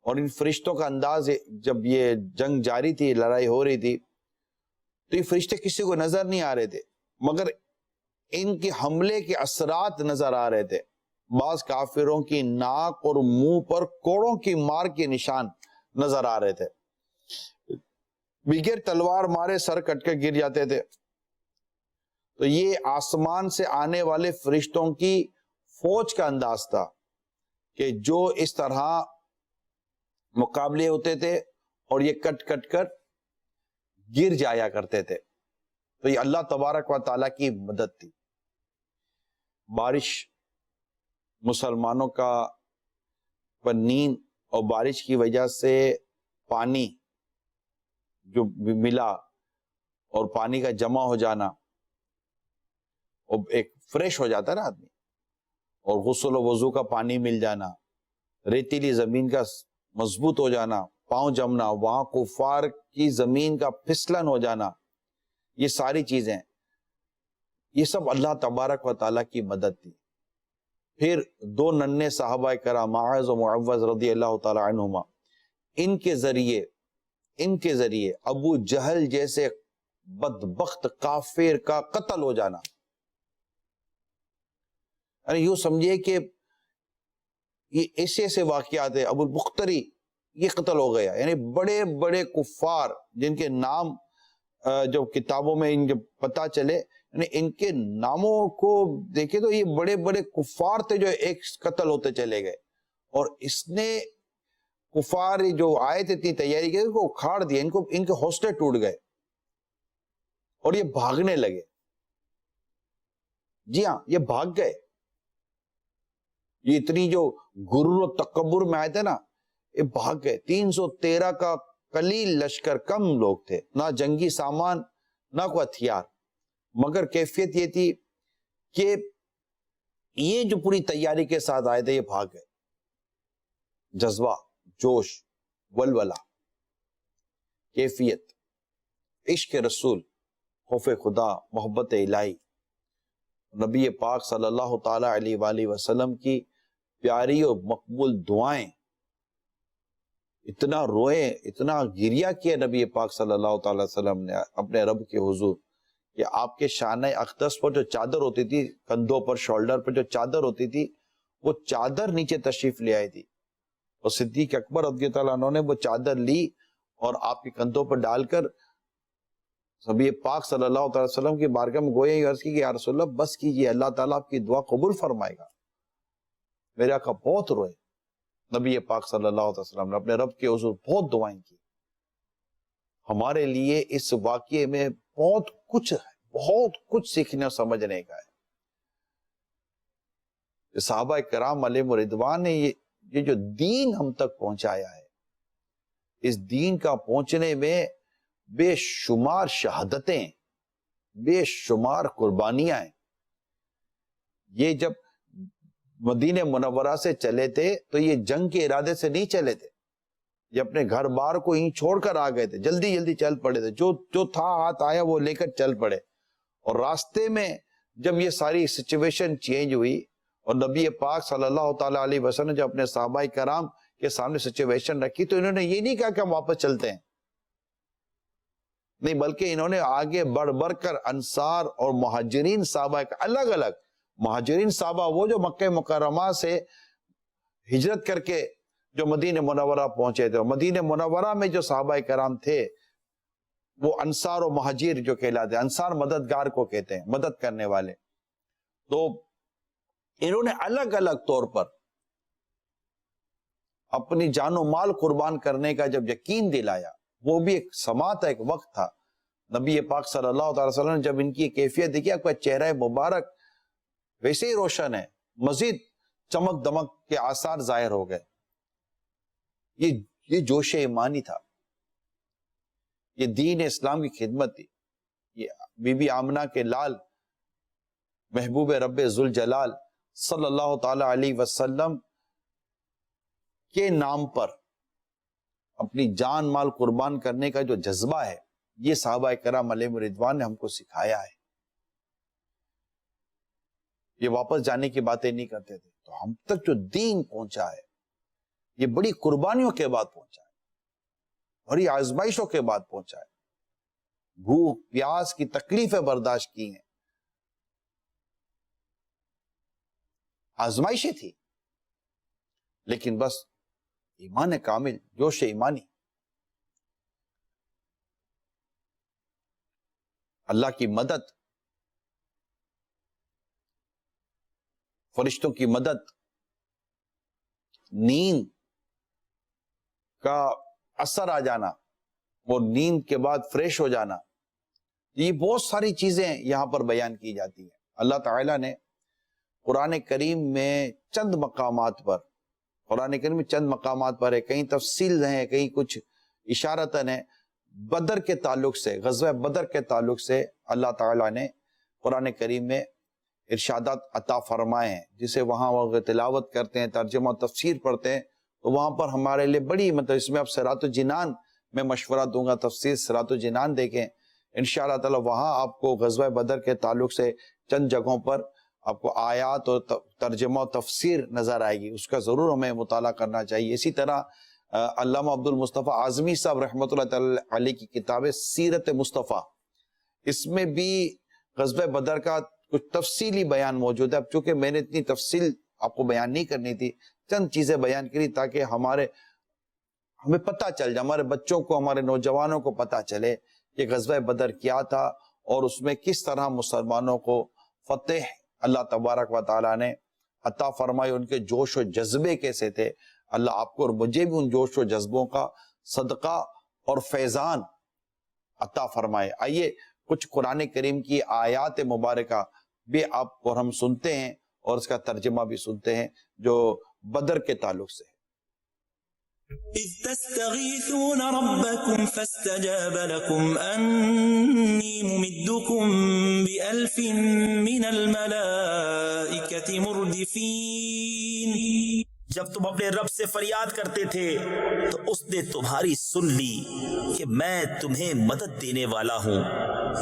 اور ان فرشتوں کا انداز، جب یہ جنگ جاری تھی، لڑائی ہو رہی تھی، تو یہ فرشتے کسی کو نظر نہیں آ رہے تھے، مگر ان کے حملے کے اثرات نظر آ رہے تھے. بعض کافروں کی ناک اور منہ پر کوڑوں کی مار کے نشان نظر آ رہے تھے. بغیر تلوار مارے سر کٹ کے گر جاتے تھے. تو یہ آسمان سے آنے والے فرشتوں کی فوج کا انداز تھا کہ جو اس طرح مقابلے ہوتے تھے اور یہ کٹ کٹ کر گر جایا کرتے تھے. تو یہ اللہ تبارک و تعالیٰ کی مدد تھی. بارش مسلمانوں کا نیند اور بارش کی وجہ سے پانی جو ملا اور پانی کا جمع ہو جانا، اور ایک فریش ہو جاتا ہے نا آدمی، اور غسل و وضو کا پانی مل جانا، ریتیلی زمین کا مضبوط ہو جانا، پاؤں جمنا، وہاں کفار کی زمین کا پھسلن ہو جانا، یہ ساری چیزیں، یہ سب اللہ تبارک و تعالیٰ کی مدد تھی. پھر 2 ننھے صحابہ کرام معاذ و معوذ رضی اللہ تعالی عنہما، ان کے ذریعے ابو جہل جیسے بدبخت کافر کا قتل ہو جانا. یعنی یوں سمجھے کہ یہ ایسے واقعات ہیں. ابو البختری یہ قتل ہو گیا. یعنی بڑے بڑے کفار جن کے نام جو کتابوں میں ان کے پتہ چلے، یعنی ان کے ناموں کو دیکھیں تو یہ بڑے بڑے کفار تھے جو ایک قتل ہوتے چلے گئے. اور اس نے کفار جو آئے تھے اتنی تیاری کی، ان کو اکھاڑ دیا، ان کے حوصلے ٹوٹ گئے اور یہ بھاگنے لگے. جی ہاں، یہ بھاگ گئے. یہ اتنی جو غرور و تکبر میں آئے تھے نا، یہ بھاگ گئے. 313 کا قلیل لشکر، کم لوگ تھے، نہ جنگی سامان نہ کوئی ہتھیار، مگر کیفیت یہ تھی کہ یہ جو پوری تیاری کے ساتھ آئے تھے یہ بھاگ گئے. جذبہ، جوش، ولولہ، کیفیت، عشق رسول، خوف خدا، محبت الہی، نبی پاک صلی اللہ تعالی علیہ وآلہ وسلم کی پیاری اور مقبول دعائیں. اتنا روئے، اتنا گریہ کیا نبی پاک صلی اللہ تعالی وسلم نے اپنے رب کے حضور کہ آپ کے شانہ اقدس پر جو چادر ہوتی تھی، کندھوں پر، شولڈر پر جو چادر ہوتی تھی، وہ چادر نیچے تشریف لے آئی تھی، اور صدیق اکبر رضی اللہ عنہ نے وہ چادر لی اور آپ کے کندھوں پر ڈال کر نبی پاک صلی اللہ علیہ وسلم کی بارگاہ میں گویا یہ عرض کی کہ یا رسول اللہ بس کیجئے، اللہ تعالیٰ آپ کی دعا قبول فرمائے گا۔ میرے آقا بہت روئے، نبی پاک صلی اللہ علیہ وسلم نے اپنے رب کے حضور بہت دعائیں کی۔ ہمارے لیے اس واقعے میں بہت کچھ سیکھنے اور سمجھنے کا ہے۔ صحابہ کرام علیہ رضوان نے یہ جو دین ہم تک پہنچایا ہے، اس دین کا پہنچنے میں بے شمار شہادتیں، بے شمار قربانیاں ہیں۔ یہ جب مدینہ منورہ سے چلے تھے تو یہ جنگ کے ارادے سے نہیں چلے تھے، یہ اپنے گھر بار کو ہی چھوڑ کر آ گئے تھے، جلدی جلدی چل پڑے تھے، جو تھا ہاتھ آیا وہ لے کر چل پڑے۔ اور راستے میں جب یہ ساری سچویشن چینج ہوئی اور نبی پاک صلی اللہ تعالیٰ علیہ وسلم نے جب اپنے صحابہ کرام کے سامنے سچویشن رکھی تو انہوں نے یہ نہیں کہا کہ ہم واپس چلتے ہیں، نہیں، بلکہ انہوں نے آگے بڑھ کر انصار اور مہاجرین صحابہ الگ الگ، مہاجرین صحابہ وہ جو مکہ مکرمہ سے ہجرت کر کے جو مدینہ منورہ پہنچے تھے، اور مدینہ منورہ میں جو صحابہ کرام تھے وہ انصار و مہاجر جو کہلاتے ہیں، انصار مددگار کو کہتے ہیں، مدد کرنے والے۔ تو انہوں نے الگ الگ طور پر اپنی جان و مال قربان کرنے کا جب یقین دلایا، وہ بھی ایک سما تھا، ایک وقت تھا۔ نبی پاک صلی اللہ علیہ وسلم نے جب ان کی کیفیت دیکھی، آپ کا چہرہ مبارک ویسے ہی روشن ہے، مزید چمک دمک کے آثار ظاہر ہو گئے۔ یہ جوش ایمانی تھا، یہ دین اسلام کی خدمت تھی۔ یہ بی بی آمنہ کے لال محبوب رب ذوالجلال صلی اللہ تعالی علیہ وسلم کے نام پر اپنی جان مال قربان کرنے کا جو جذبہ ہے، یہ صحابہ کرام علیہ رضوان نے ہم کو سکھایا ہے۔ یہ واپس جانے کی باتیں نہیں کرتے تھے۔ تو ہم تک جو دین پہنچا ہے، یہ بڑی قربانیوں کے بعد پہنچا ہے، بڑی آزمائشوں کے بعد پہنچا ہے، بھوک پیاس کی تکلیفیں برداشت کی ہیں، آزمائشیں تھی، لیکن بس ایمان کامل، جوش ایمانی، اللہ کی مدد، فرشتوں کی مدد، نیند کا اثر آ جانا، وہ نیند کے بعد فریش ہو جانا، یہ بہت ساری چیزیں یہاں پر بیان کی جاتی ہیں۔ اللہ تعالیٰ نے قرآن کریم میں چند مقامات پر ہے، کہیں تفصیل ہیں، کہیں کچھ اشارتاً ہے، بدر کے تعلق سے، غزوہ بدر کے تعلق سے اللہ تعالیٰ نے قرآن کریم میں ارشادات عطا فرمائے ہیں، جسے وہاں وہ تلاوت کرتے ہیں، ترجمہ و تفسیر پڑھتے ہیں، تو وہاں پر ہمارے لیے بڑی اس میں اب صراط الجنان میں مشورہ دوں گا، تفسیر صراط الجنان دیکھیں انشاءاللہ تعالی، وہاں آپ کو غزوہ بدر کے تعلق سے چند جگہوں پر آپ کو آیات اور ترجمہ و تفسیر نظر آئے گی، اس کا ضرور ہمیں مطالعہ کرنا چاہیے۔ اسی طرح علامہ عبد المصطفیٰ اعظمی صاحب رحمۃ اللہ تعالی علیہ کی کتاب سیرت مصطفیٰ، اس میں بھی غزوہ بدر کا کچھ تفصیلی بیان موجود ہے۔ اب چونکہ میں نے اتنی تفصیل آپ کو بیان نہیں کرنی تھی، چند چیزیں بیان کری تاکہ ہمیں پتہ چل جائے، ہمارے بچوں کو، ہمارے نوجوانوں کو پتہ چلے کہ غزوہ بدر کیا تھا اور اس میں کس طرح مسلمانوں کو فتح اللہ تبارک و تعالیٰ نے عطا فرمائی، ان کے جوش و جذبے کیسے تھے۔ اللہ آپ کو اور مجھے بھی ان جوش و جذبوں کا صدقہ اور فیضان عطا فرمائے۔ آئیے کچھ قرآن کریم کی آیات مبارکہ بھی آپ کو ہم سنتے ہیں اور اس کا ترجمہ بھی سنتے ہیں جو بدر کے تعلق سے ہے۔ إذ تستغيثون ربكم فاستجاب لكم أني ممدكم بألف من الملائكة مردفين۔ جب تم اپنے رب سے فریاد کرتے تھے تو اس نے تمہاری سن لی کہ میں تمہیں مدد دینے والا ہوں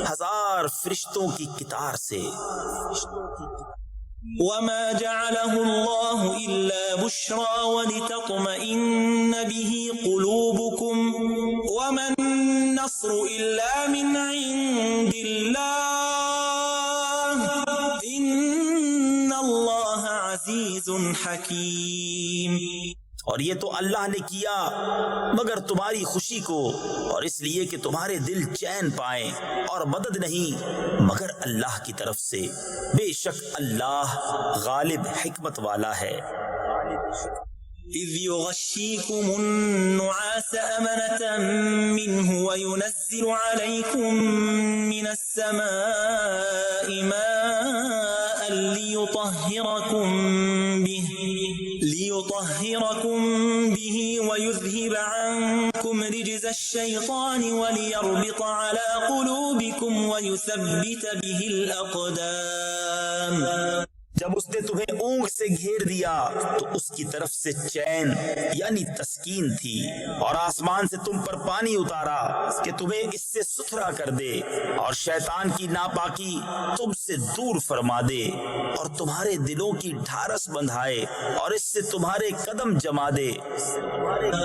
1000 فرشتوں کی قطار سے۔ وما جعله الله إلا بشرى ولتطمئن به قلوبكم وما النصر إلا من عند الله عزيز حكيم. اور یہ تو اللہ نے کیا مگر تمہاری خوشی کو، اور اس لیے کہ تمہارے دل چین پائیں، اور مدد نہیں مگر اللہ کی طرف سے، بے شک اللہ غالب حکمت والا ہے۔ إذ يغشيكم النعاس أمنة منه وينزل عليكم من السماء ماء ليطهركم به ويذهب عنكم رجز الشيطان وليربط على قلوبكم ويثبت به الأقدام. جب اس نے تمہیں اونگ سے گھیر دیا تو اس کی طرف سے چین یعنی تسکین تھی، اور آسمان سے تم پر پانی اتارا کہ تمہیں اس سے ستھرا کر دے، اور شیطان کی ناپاکی تم سے دور فرما دے، اور تمہارے دلوں کی ڈھارس بندھائے، اور اس سے تمہارے قدم جما دے۔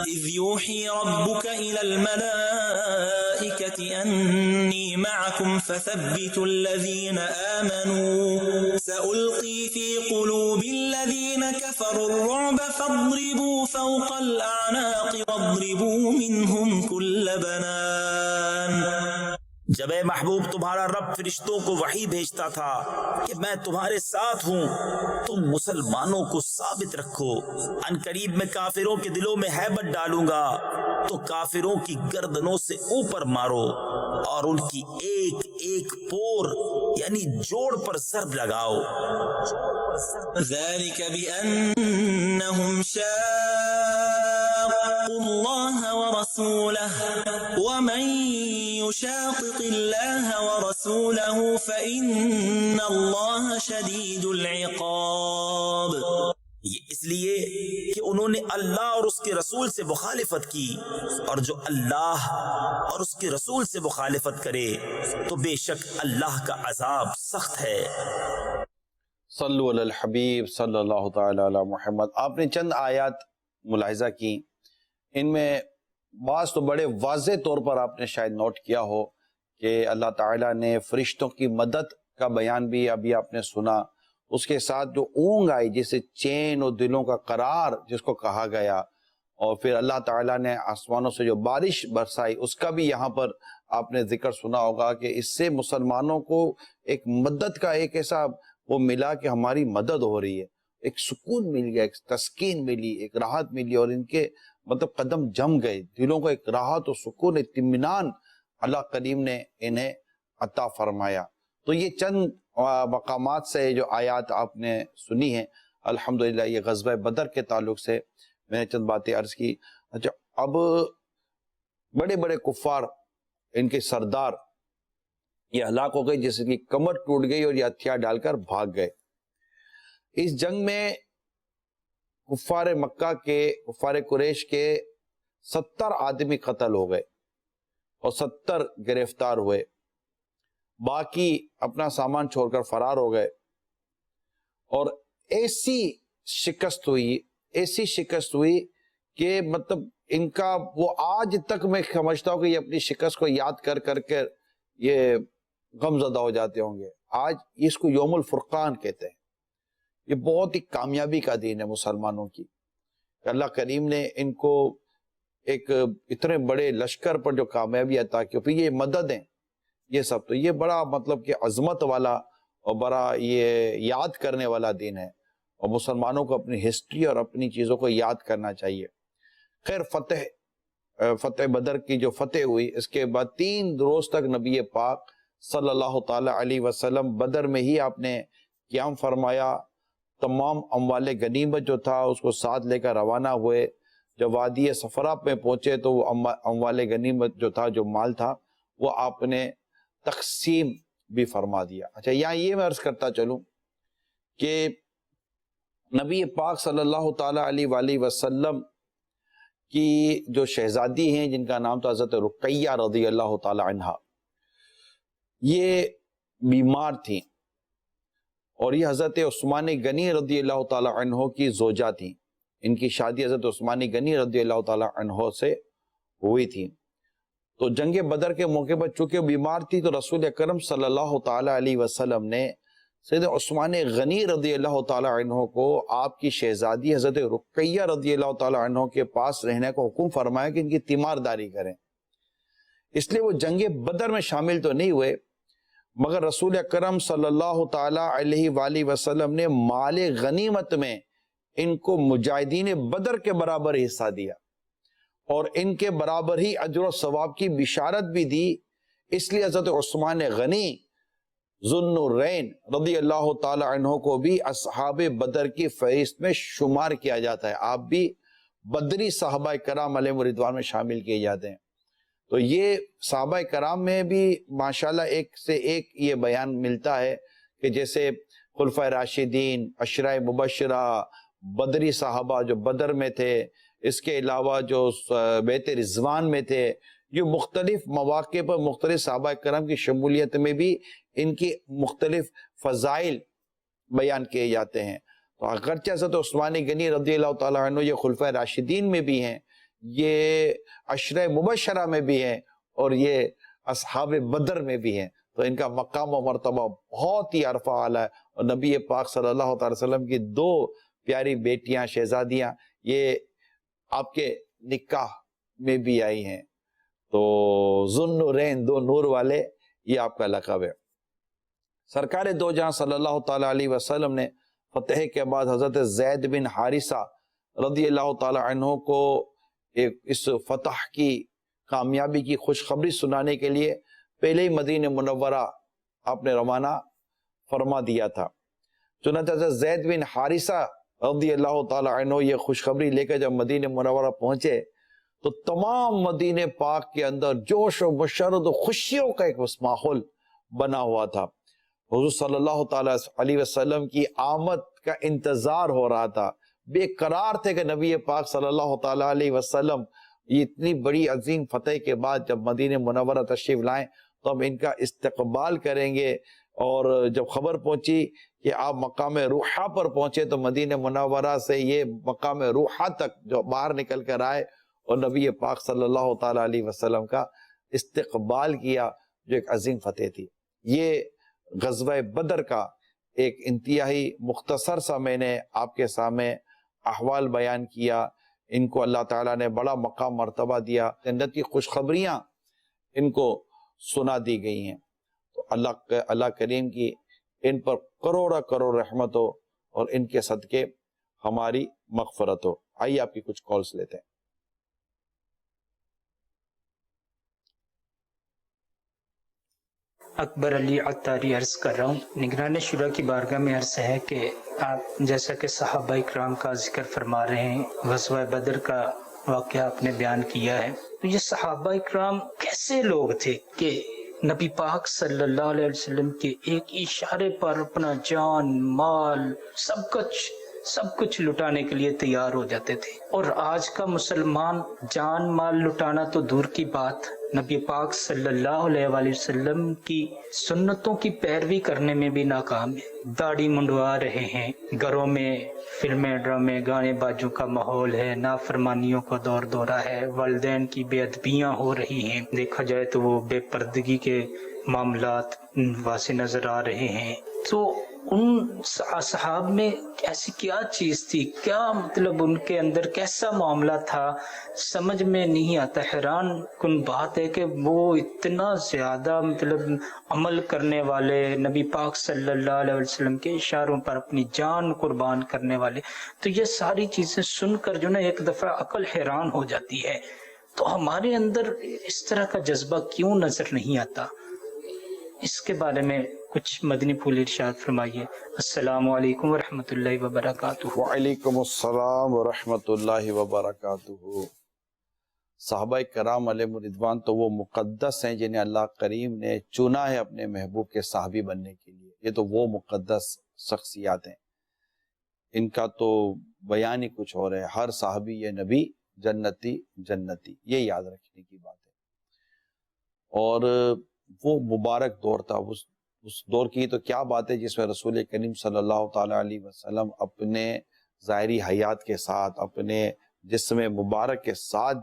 إذ يوحي ربك إلى الملائكة أني معكم فثبتوا الذين آمنوا سألقي في قلوب الذين كفروا الرعب فاضربوا فوق الأعناق واضربوا منهم كل بنان. جب اے محبوب تمہارا رب فرشتوں کو وحی بھیجتا تھا کہ میں تمہارے ساتھ ہوں، تم مسلمانوں کو ثابت رکھو، ان قریب میں کافروں کے دلوں میں ہیبت ڈالوں گا، تو کافروں کی گردنوں سے اوپر مارو، اور ان کی ایک ایک پور یعنی جوڑ پر ضرب لگاؤ۔ ذلك بأنهم شاقوا الله ورسوله ومن يشاقق الله ورسوله فإن الله شديد العقاب. یہ اس لیے کہ انہوں نے اللہ اور اس کے رسول سے مخالفت کی، اور جو اللہ اور اس کے رسول سے مخالفت کرے تو بے شک اللہ کا عذاب سخت ہے۔ صلو علی الحبیب صلی اللہ تعالی علی محمد۔ آپ نے چند آیات ملاحظہ کی، ان میں بعض تو بڑے واضح طور پر آپ نے شاید نوٹ کیا ہو کہ اللہ تعالیٰ نے فرشتوں کی مدد کا بیان بھی ابھی آپ نے سنا، اس کے ساتھ جو اونگ آئی جسے چین اور دلوں کا قرار جس کو کہا گیا، اور پھر اللہ تعالیٰ نے آسمانوں سے جو بارش برسائی اس کا بھی یہاں پر آپ نے ذکر سنا ہوگا کہ اس سے مسلمانوں کو ایک مدد کا ایک ایسا وہ ملا کہ ہماری مدد ہو رہی ہے، ایک سکون مل گیا، ایک تسکین ملی، ایک راحت ملی، اور ان کے مطلب قدم جم گئے، دلوں کو ایک راحت و سکون اطمینان اللہ کریم نے انہیں عطا فرمایا۔ تو یہ چند مقامات سے جو آیات آپ نے سنی ہیں، الحمدللہ یہ غزوہ بدر کے تعلق سے میں نے چند باتیں عرض کی۔ اچھا، اب بڑے بڑے کفار، ان کے سردار یہ ہلاک ہو گئے، جیسے کی کمر ٹوٹ گئی اور یہ ہتھیار ڈال کر بھاگ گئے۔ اس جنگ میں کفار مکہ کے، کفار قریش کے 70 آدمی قتل ہو گئے اور 70 گرفتار ہوئے، باقی اپنا سامان چھوڑ کر فرار ہو گئے، اور ایسی شکست ہوئی کہ مطلب ان کا وہ آج تک میں سمجھتا ہوں کہ یہ اپنی شکست کو یاد کر کر کے یہ غم زدہ ہو جاتے ہوں گے۔ آج اس کو یوم الفرقان کہتے ہیں۔ یہ بہت ہی کامیابی کا دن ہے مسلمانوں کی، کہ اللہ کریم نے ان کو ایک اتنے بڑے لشکر پر جو کامیابی عطا کی، پھر یہ مددیں، یہ سب، تو یہ بڑا مطلب کہ عظمت والا اور بڑا یہ یاد کرنے والا دن ہے، اور مسلمانوں کو اپنی ہسٹری اور اپنی چیزوں کو یاد کرنا چاہیے۔ خیر، فتح بدر کی جو فتح ہوئی، اس کے بعد 3 روز تک نبی پاک صلی اللہ تعالی علیہ وسلم بدر میں ہی آپ نے قیام فرمایا، تمام اموال غنیمت جو تھا اس کو ساتھ لے کر روانہ ہوئے۔ جب وادی صفرا پہ پہنچے تو وہ اموال غنیمت جو تھا، جو مال تھا، وہ آپ نے تقسیم بھی فرما دیا۔ اچھا، یہاں یہ میں عرض کرتا چلوں کہ نبی پاک صلی اللہ تعالی علیہ وآلہ وسلم کی جو شہزادی ہیں جن کا نام تھا حضرت رقیہ رضی اللہ تعالی عنہ، یہ بیمار تھیں، اور یہ حضرت عثمان غنی رضی اللہ تعالی عنہ کی زوجہ تھیں۔ ان کی شادی حضرت عثمان غنی رضی اللہ تعالی عنہ سے ہوئی تھی۔ تو جنگ بدر کے موقع پر چونکہ بیمار تھی تو رسول اکرم صلی اللہ تعالی علیہ وسلم نے سیدنا عثمان غنی رضی اللہ تعالی عنہ کو آپ کی شہزادی حضرت رقیہ رضی اللہ تعالی عنہ کے پاس رہنے کا حکم فرمایا کہ ان کی تیمارداری کریں. اس لیے وہ جنگ بدر میں شامل تو نہیں ہوئے، مگر رسول اکرم صلی اللہ تعالی علیہ وآلہ وسلم نے مال غنیمت میں ان کو مجاہدین بدر کے برابر حصہ دیا اور ان کے برابر ہی اجر و ثواب کی بشارت بھی دی. اس لیے حضرت عثمان غنی ذو النورین رضی اللہ تعالی عنہ کو بھی اصحاب بدر کی فہرست میں شمار کیا جاتا ہے. آپ بھی بدری صحابہ کرام علیہم رضوان میں شامل کیے جاتے ہیں. تو یہ صحابہ کرام میں بھی ماشاءاللہ ایک سے ایک یہ بیان ملتا ہے کہ جیسے خلفائے راشدین، عشرہ مبشرہ، بدری صحابہ جو بدر میں تھے، اس کے علاوہ جو بیت رضوان میں تھے، یہ مختلف مواقع پر مختلف صحابہ کرام کی شمولیت میں بھی ان کی مختلف فضائل بیان کیے جاتے ہیں. تو اگرچہ حضرت عثمان غنی رضی اللہ تعالیٰ عنہ یہ خلفائے راشدین میں بھی ہیں، یہ عشرہ مبشرہ میں بھی ہیں، اور یہ اصحاب بدر میں بھی ہیں، تو ان کا مقام و مرتبہ بہت ہی عرفہ اعلیٰ ہے. اور نبی پاک صلی اللہ تعالی وسلم کی دو پیاری بیٹیاں شہزادیاں یہ آپ کے نکاح میں بھی آئی ہیں. تو ذو النورین، دو نور والے، یہ آپ کا لقب ہے. سرکار دو جہاں صلی اللہ تعالی علیہ وسلم نے فتح کے بعد حضرت زید بن حارثہ رضی اللہ تعالی عنہ کو اس فتح کی کامیابی کی خوشخبری سنانے کے لیے پہلے ہی مدینہ منورہ آپ نے روانہ فرما دیا تھا. چنانچہ حضرت زید بن حارثہ رضی اللہ تعالی عنہ یہ خوشخبری لے کر جب مدینہ منورہ پہنچے تو تمام مدینہ پاک کے اندر جوش و مسرت و خوشیوں کا ایک ماحول بنا ہوا تھا. حضور صلی اللہ تعالی علیہ وسلم کی آمد کا انتظار ہو رہا تھا. بے قرار تھے کہ نبی پاک صلی اللہ تعالی علیہ وسلم یہ اتنی بڑی عظیم فتح کے بعد جب مدینہ منورہ تشریف لائیں تو ہم ان کا استقبال کریں گے. اور جب خبر پہنچی کہ آپ مقام روحہ پر پہنچے تو مدینہ منورہ سے یہ مقام روحہ تک جو باہر نکل کر آئے اور نبی پاک صلی اللہ تعالی علیہ وسلم کا استقبال کیا، جو ایک عظیم فتح تھی. یہ غزوہ بدر کا ایک انتہائی مختصر سا میں نے آپ کے سامنے احوال بیان کیا. ان کو اللہ تعالیٰ نے بڑا مقام مرتبہ دیا، جنت کی خوشخبریاں ان کو سنا دی گئی ہیں. تو اللہ کریم کی ان پر کروڑا کروڑ رحمت ہو اور ان کے صدقے ہماری مغفرت ہو. آئیے آپ کی کچھ کالز لیتے ہیں. اکبر علی عطاری عرض کر رہا ہوں. نگران شورا کی بارگاہ میں عرض ہے کہ آپ جیسا کہ صحابہ اکرام کا ذکر فرما رہے ہیں، غزوہ بدر کا واقعہ آپ نے بیان کیا ہے، تو یہ صحابہ اکرام کیسے لوگ تھے کہ نبی پاک صلی اللہ علیہ وسلم کے ایک اشارے پر اپنا جان مال سب کچھ لٹانے کے لیے تیار ہو جاتے تھے. اور آج کا مسلمان جان مال لٹانا تو دور کی بات، نبی پاک صلی اللہ علیہ وآلہ وسلم کی سنتوں کی پیروی کرنے میں بھی ناکام ہے. داڑھی منڈوا رہے ہیں، گھروں میں فلمیں ڈرامے گانے بازوں کا ماحول ہے، نافرمانیوں کا دور دورہ ہے، والدین کی بے ادبیاں ہو رہی ہیں، دیکھا جائے تو وہ بے پردگی کے معاملات واضح نظر آ رہے ہیں. تو ان اصحاب میں ایسی کیا چیز تھی، کیا مطلب ان کے اندر کیسا معاملہ تھا، سمجھ میں نہیں آتا. حیران کن بات ہے کہ وہ اتنا زیادہ مطلب عمل کرنے والے، نبی پاک صلی اللہ علیہ وسلم کے اشاروں پر اپنی جان قربان کرنے والے. تو یہ ساری چیزیں سن کر جو نا ایک دفعہ عقل حیران ہو جاتی ہے. تو ہمارے اندر اس طرح کا جذبہ کیوں نظر نہیں آتا؟ اس کے بارے میں کچھ مدنی پھول ارشاد فرمائیے. السلام علیکم ورحمۃ اللہ وبرکاتہ. وعلیکم السلام ورحمۃ اللہ وبرکاتہ. صحابہ کرام علیہ رضوان تو وہ مقدس ہیں جنہیں اللہ کریم نے چنا ہے اپنے محبوب کے صحابی بننے کے لیے. یہ تو وہ مقدس شخصیات ہیں، ان کا تو بیان ہی کچھ اور ہے. ہر صحابی یہ نبی جنتی جنتی، یہ یاد رکھنے کی بات ہے. اور وہ مبارک دور تھا. اس دور کی تو کیا بات ہے جس میں رسول کریم صلی اللہ تعالی علیہ وسلم اپنے ظاہری حیات کے ساتھ، اپنے جسم مبارک کے ساتھ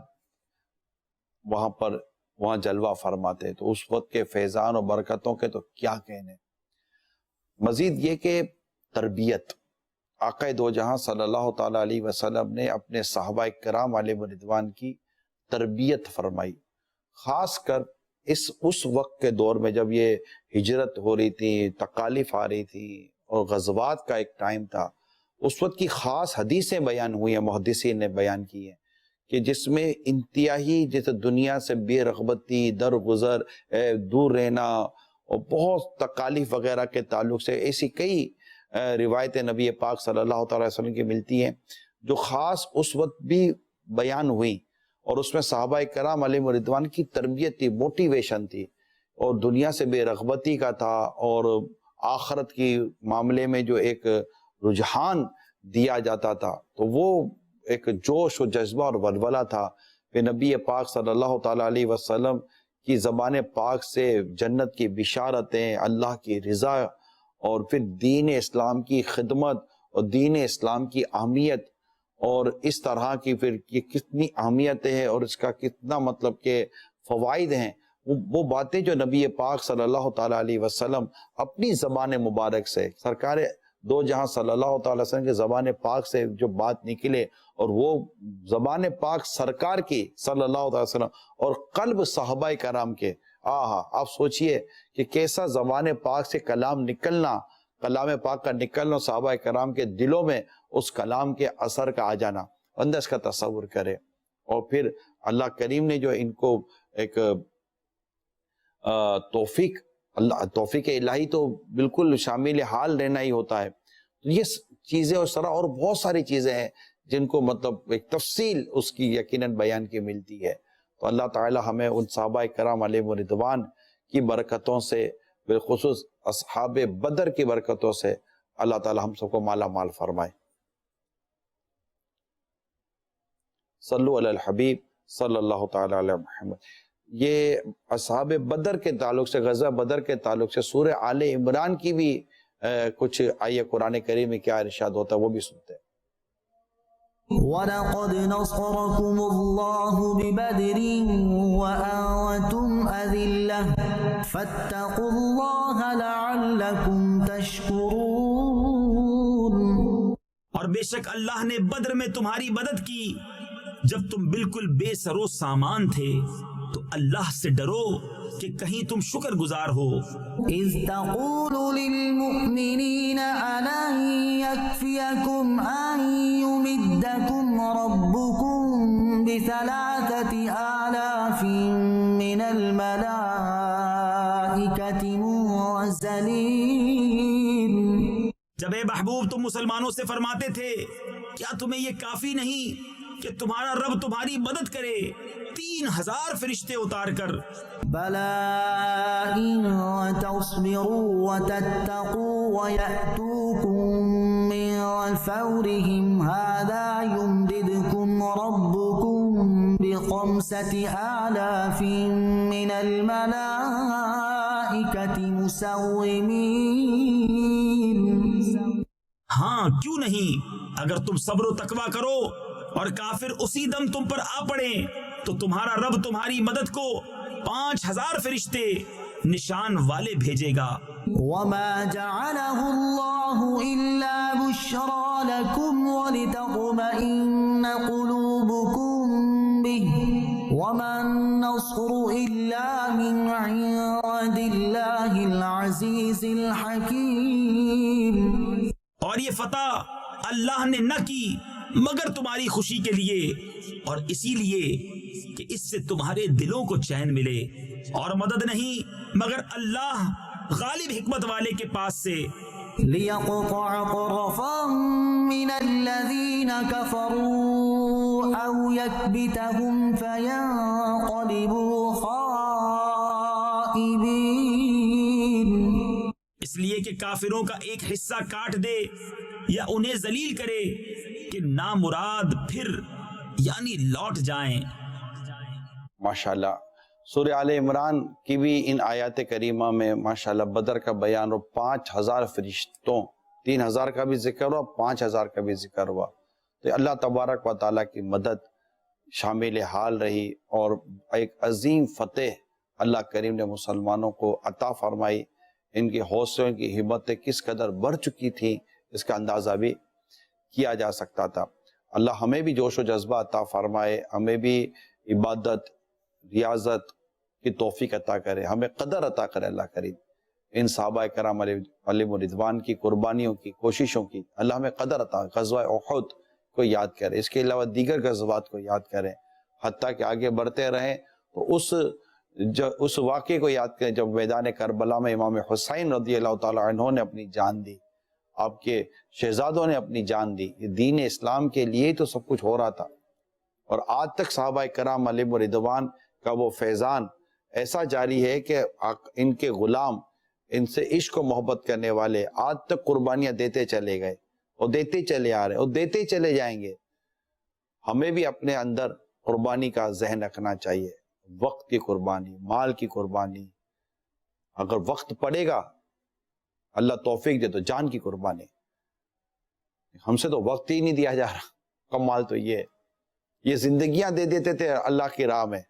وہاں جلوہ فرماتے. تو اس وقت کے فیضان و برکتوں کے تو کیا کہنے. مزید یہ کہ تربیت، آقا دو جہاں صلی اللہ تعالیٰ علیہ وسلم نے اپنے صحابہ کرام علیہ رضوان کی تربیت فرمائی، خاص کر اس وقت کے دور میں جب یہ ہجرت ہو رہی تھی، تکالیف آ رہی تھی اور غزوات کا ایک ٹائم تھا۔ اس وقت کی خاص حدیثیں بیان ہوئی ہیں، محدثین نے بیان کی ہیں کہ جس میں انتہائی جیسے دنیا سے بے رغبتی، درگزر، دور رہنا اور بہت تکالیف وغیرہ کے تعلق سے ایسی کئی روایتیں نبی پاک صلی اللہ تعالی وسلم کی ملتی ہیں جو خاص اس وقت بھی بیان ہوئی، اور اس میں صحابہ کرام علیہ رضوان کی تربیت تھی، موٹیویشن تھی، اور دنیا سے بے رغبتی کا تھا، اور آخرت کی معاملے میں جو ایک رجحان دیا جاتا تھا، تو وہ ایک جوش و جذبہ اور ولولہ تھا۔ پھر نبی پاک صلی اللہ تعالیٰ علیہ وسلم کی زبان پاک سے جنت کی بشارتیں، اللہ کی رضا، اور پھر دین اسلام کی خدمت اور دین اسلام کی اہمیت، اور اس طرح کی پھر یہ کتنی اہمیت ہے اور اس کا کتنا مطلب کہ فوائد ہیں، وہ باتیں جو نبی پاک صلی اللہ تعالیٰ علیہ وسلم اپنی زبان مبارک سے، سرکار دو جہاں صلی اللہ تعالیٰ وسلم کے زبان پاک سے جو بات نکلے، اور وہ زبان پاک سرکار کی صلی اللہ تعالیٰ وسلم اور قلب صحابہ کرام کے، آپ سوچئے کہ کیسا زبان پاک سے کلام نکلنا، کلام پاک کا نکلنا، صحابہ کرام کے دلوں میں اس کلام کے اثر کا آ جانا، بندہ اس کا تصور کرے۔ اور پھر اللہ کریم نے جو ان کو ایک توفیق الہی تو بالکل شامل حال رہنا ہی ہوتا ہے، تو یہ چیزیں اس طرح اور بہت ساری چیزیں ہیں جن کو مطلب ایک تفصیل اس کی یقیناً بیان کی ملتی ہے۔ تو اللہ تعالی ہمیں ان صحابہ کرام علیہ رضوان کی برکتوں سے، بالخصوص اصحاب بدر کی برکتوں سے، اللہ تعالی ہم سب کو مالا مال فرمائے۔ صلو علی الحبیب صلی اللہ تعالی علیہ محمد۔ یہ اصحاب بدر کے تعلق سے، غزوہ بدر کے تعلق سے سورہ آل عمران کی بھی کچھ آیے قرآن کریم میں کیا ارشاد ہوتا ہے وہ بھی سنتے ہیں۔ وَلَقَدْ نَصَرَكُمُ اللَّهُ بِبَدْرٍ وَأَنْتُمْ أَذِلَّةٌ فَاتَّقُوا اللَّهَ لَعَلَّكُمْ تَشْكُرُونَ۔ اور بے شک اللہ نے بدر میں تمہاری مدد کی جب تم بالکل بے سر و سامان تھے، تو اللہ سے ڈرو کہ کہیں تم شکر گزار ہو۔ اذ تقول للمؤمنین ألن يكفيكم أن يمدكم ربكم بثلاثة آلاف من الملائكة منزلين۔ جب اے محبوب تم مسلمانوں سے فرماتے تھے کیا تمہیں یہ کافی نہیں کہ تمہارا رب تمہاری مدد کرے 3000 فرشتے اتار کر؟ بَلَا إِن تَصْبِرُوا وَتَتَّقُوا وَيَأْتُوكُم مِّن فَوْرِهِمْ هَٰذَا يُمْدِدْكُمْ رَبُّكُم بِخَمْسَةِ آلَافٍ مِّنَ الْمَلَائِكَةِ مُسَوِّمِينَ۔ ہاں کیوں نہیں، اگر تم صبر و تقوی کرو اور کافر اسی دم تم پر آ پڑے تو تمہارا رب تمہاری مدد کو 5000 فرشتے نشان والے بھیجے گا۔ وَمَا جَعَلَهُ اللَّهُ إِلَّا بُشْرَىٰ لَكُمْ وَلِتَطْمَئِنَّ قُلُوبُكُم بِهِ وَمَا النَّصْرُ إِلَّا مِنْ عِندِ اللَّهِ الْعَزِيزِ الْحَكِيمِ۔ اور یہ فتح اللہ نے نہ کی مگر تمہاری خوشی کے لیے، اور اسی لیے کہ اس سے تمہارے دلوں کو چین ملے، اور مدد نہیں مگر اللہ غالب حکمت والے کے پاس سے۔ لِيَقْطَعَ طَرَفًا مِّنَ الَّذِينَ كَفَرُوا أَوْ يَكْبِتَهُمْ فَيَنقَلِبُوا خَائِبِينَ۔ اس لیے کہ کافروں کا ایک حصہ کاٹ دے یا انہیں ذلیل کرے کہ نامراد پھر یعنی لوٹ جائیں۔ ماشاءاللہ سورہ آل عمران کی بھی ان آیات کریمہ میں ماشاءاللہ بدر کا بیان، اور 5000 فرشتوں، 3000 کا بھی ذکر ہوا، 5000 کا بھی ذکر ہوا، تو اللہ تبارک و تعالیٰ کی مدد شامل حال رہی، اور ایک عظیم فتح اللہ کریم نے مسلمانوں کو عطا فرمائی۔ ان کی حوصلوں کی ہمتیں کس قدر بڑھ چکی تھی اس کا اندازہ بھی کیا جا سکتا تھا۔ اللہ ہمیں بھی جوش و جذبہ عطا فرمائے، ہمیں بھی عبادت ریاضت کی توفیق عطا کرے، ہمیں قدر عطا کرے اللہ کریم ان صحابہ کرام علیہ رضوان کی قربانیوں کی کوششوں کی۔ اللہ ہمیں قدر عطا، غزوہ احد کو یاد کرے، اس کے علاوہ دیگر غزوات کو یاد کریں، حتیٰ کہ آگے بڑھتے رہیں تو اس واقعے کو یاد کریں جب میدان کربلا میں امام حسین رضی اللہ تعالی عنہ نے اپنی جان دی، آپ کے شہزادوں نے اپنی جان دی۔ یہ دین اسلام کے لیے تو سب کچھ ہو رہا تھا، اور آج تک صحابہ کرام علیہ رضوان کا وہ فیضان ایسا جاری ہے کہ ان کے غلام، ان سے عشق و محبت کرنے والے آج تک قربانیاں دیتے چلے گئے اور دیتے چلے آ رہے اور دیتے چلے جائیں گے۔ ہمیں بھی اپنے اندر قربانی کا ذہن رکھنا چاہیے، وقت کی قربانی، مال کی قربانی، اگر وقت پڑے گا اللہ توفیق دے تو جان کی قربانی۔ ہم سے تو وقت ہی نہیں دیا جا رہا، کمال تو یہ زندگیاں دے دیتے تھے اللہ کی راہ میں،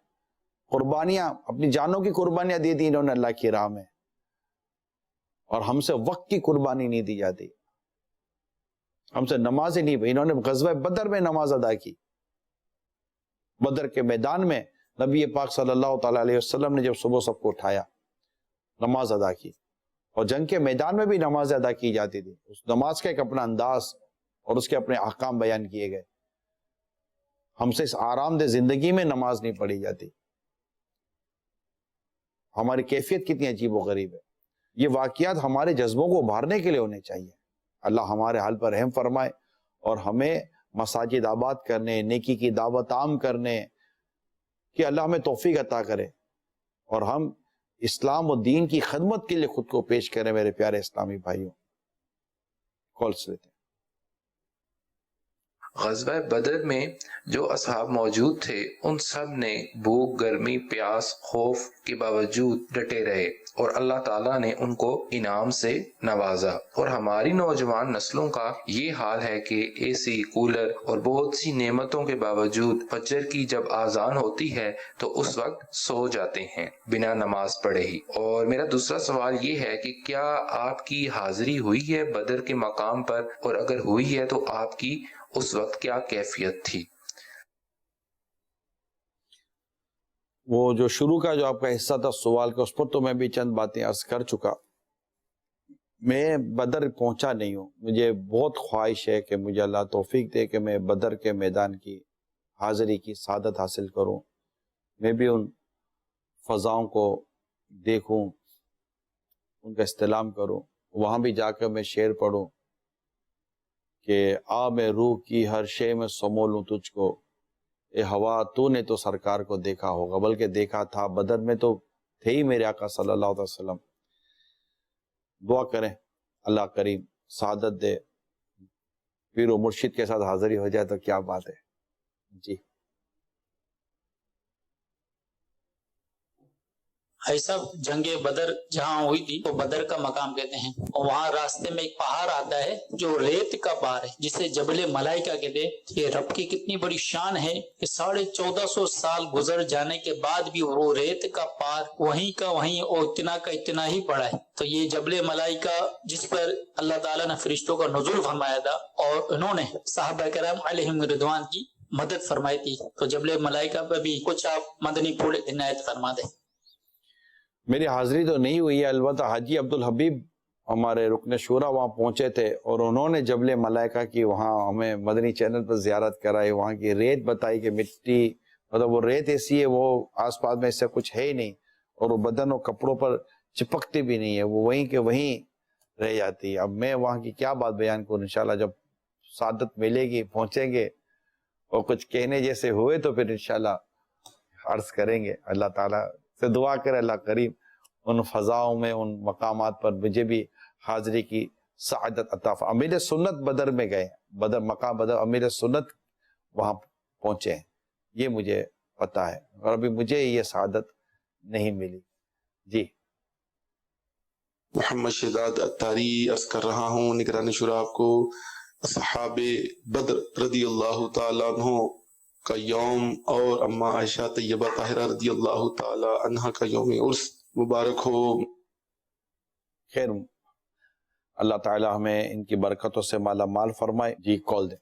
قربانیاں اپنی جانوں کی قربانیاں دے دی انہوں نے اللہ کی راہ میں، اور ہم سے وقت کی قربانی نہیں دی جاتی، ہم سے نمازیں نہیں پڑھی۔ انہوں نے غزوہ بدر میں نماز ادا کی، بدر کے میدان میں نبی پاک صلی اللہ تعالی علیہ وسلم نے جب صبح سب کو اٹھایا نماز ادا کی، اور جنگ کے میدان میں بھی نماز ادا کی جاتی تھی، اس نماز کا ایک اپنا انداز اور اس کے اپنے احکام بیان کیے گئے۔ ہم سے اس آرام دہ زندگی میں نماز نہیں پڑھی جاتی، ہماری کیفیت کتنی عجیب و غریب ہے۔ یہ واقعات ہمارے جذبوں کو ابھارنے کے لیے ہونے چاہیے۔ اللہ ہمارے حال پر رحم فرمائے اور ہمیں مساجد آباد کرنے، نیکی کی دعوت عام کرنے کہ اللہ ہمیں توفیق عطا کرے اور ہم اسلام و دین کی خدمت کے لیے خود کو پیش کریں۔ میرے پیارے اسلامی بھائیوں، کالس لیتے ہیں۔ غزوہ بدر میں جو اصحاب موجود تھے ان سب نے بھوک، گرمی، پیاس، خوف کے باوجود ڈٹے رہے اور اللہ تعالیٰ نے ان کو انعام سے نوازا۔ اور ہماری نوجوان نسلوں کا یہ حال ہے کہ اے سی، کولر اور بہت سی نعمتوں کے باوجود فجر کی جب آذان ہوتی ہے تو اس وقت سو جاتے ہیں بنا نماز پڑھے ہی۔ اور میرا دوسرا سوال یہ ہے کہ کیا آپ کی حاضری ہوئی ہے بدر کے مقام پر، اور اگر ہوئی ہے تو آپ کی اس وقت کیا کیفیت تھی؟ وہ جو شروع کا جو آپ کا حصہ تھا سوال کا، اس پر تو میں بھی چند باتیں عرض کر چکا۔ میں بدر پہنچا نہیں ہوں، مجھے بہت خواہش ہے کہ مجھے اللہ توفیق دے کہ میں بدر کے میدان کی حاضری کی سعادت حاصل کروں، میں بھی ان فضاؤں کو دیکھوں، ان کا استلام کروں، وہاں بھی جا کر میں شعر پڑھوں کہ آ میں روح کی ہر شے میں سمولوں تجھ کو، اے ہوا تو نے تو سرکار کو دیکھا ہوگا، بلکہ دیکھا تھا، بدر میں تو تھے ہی میرے آقا صلی اللہ علیہ وسلم۔ دعا کریں اللہ کریم سعادت دے، پیر و مرشد کے ساتھ حاضری ہو جائے تو کیا بات ہے۔ جی ایسا جنگ بدر جہاں ہوئی تھی تو بدر کا مقام کہتے ہیں، اور وہاں راستے میں ایک پہاڑ آتا ہے جو ریت کا پہاڑ ہے جسے جبل ملائکہ کہتے ہیں۔ یہ رب کی کتنی بڑی شان ہے کہ 1450 سال گزر جانے کے بعد بھی وہ ریت کا پہاڑ وہیں کا وہیں اور اتنا کا اتنا ہی پڑا ہے۔ تو یہ جبل ملائکہ جس پر اللہ تعالیٰ نے فرشتوں کا نزول فرمایا تھا اور انہوں نے صحابہ کرام علیہم رضوان کی مدد فرمائی تھی، تو جبل ملائکہ پہ بھی کچھ آپ مدنی پھول عنایت فرما دیں۔ میری حاضری تو نہیں ہوئی ہے، البتہ حاجی عبدالحبیب ہمارے رکن شورا وہاں پہنچے تھے اور انہوں نے جبل ملائکہ کی وہاں ہمیں مدنی چینل پر زیارت کرائی، وہاں کی ریت بتائی کہ مٹی، مطلب وہ ریت ایسی ہے وہ آس پاس میں اس سے کچھ ہے ہی نہیں، اور وہ بدن و کپڑوں پر چپکتی بھی نہیں ہے، وہ وہیں کے وہیں رہ جاتی ہے۔ اب میں وہاں کی کیا بات بیان کروں، انشاءاللہ جب سعادت ملے گی پہنچیں گے اور کچھ کہنے جیسے ہوئے تو پھر انشاءاللہ عرض کریں گے۔ اللہ تعالیٰ سے دعا کرے اللہ کریم ان فضاؤں میں، ان مقامات پر مجھے بھی حاضری کی سعادت عطا فرمائے۔ امیر سنت بدر میں گئے، بدر مقام بدر امیر سنت وہاں پہنچے ہیں، یہ مجھے پتا ہے، اور ابھی مجھے یہ سعادت نہیں ملی۔ جی محمد شہزاد اتاری عرض کر رہا ہوں، نگران شورا آپ کو اصحاب بدر رضی اللہ تعالیٰ عنہ کا یوم اور اما عائشہ طیبہ طاہرہ رضی اللہ تعالیٰ عنہ کا یوم عرس مبارک ہو۔ خیر اللہ تعالی ہمیں ان کی برکتوں سے مالا مال فرمائے. جی کال دیں.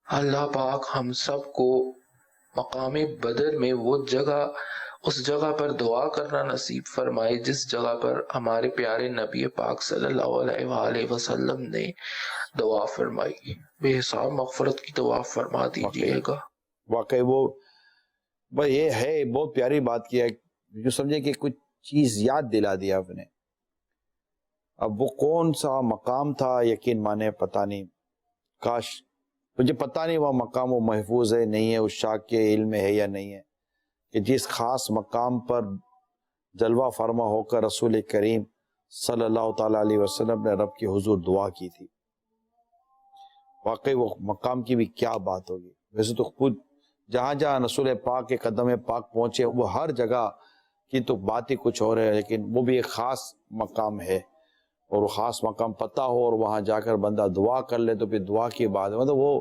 اللہ پاک ہم سب کو مقام بدر میں وہ جگہ، اس جگہ پر دعا کرنا نصیب فرمائے جس جگہ پر ہمارے پیارے نبی پاک صلی اللہ علیہ وآلہ وسلم نے دعا فرمائی. بے حساب مغفرت کی دعا فرما دیجیے گا. واقعی وہ بھائی یہ ہے بہت پیاری بات کی ہے، جو سمجھے کہ کچھ چیز یاد دلا دیا آپ نے. اب وہ کون سا مقام تھا یقین مانے پتہ نہیں، کاش مجھے پتہ نہیں وہ مقام وہ محفوظ ہے نہیں ہے، اس شاخ کے علم ہے یا نہیں ہے، کہ جس خاص مقام پر جلوہ فرما ہو کر رسول کریم صلی اللہ تعالیٰ علیہ وسلم نے رب کی حضور دعا کی تھی. واقعی وہ مقام کی بھی کیا بات ہوگی. ویسے تو خود جہاں جہاں رسول پاک کے قدم پاک پہنچے وہ ہر جگہ کی تو بات ہی کچھ اور ہے، لیکن وہ بھی ایک خاص مقام ہے، اور وہ خاص مقام پتہ ہو اور وہاں جا کر بندہ دعا کر لے تو پھر دعا کی بات ہے، مطلب وہ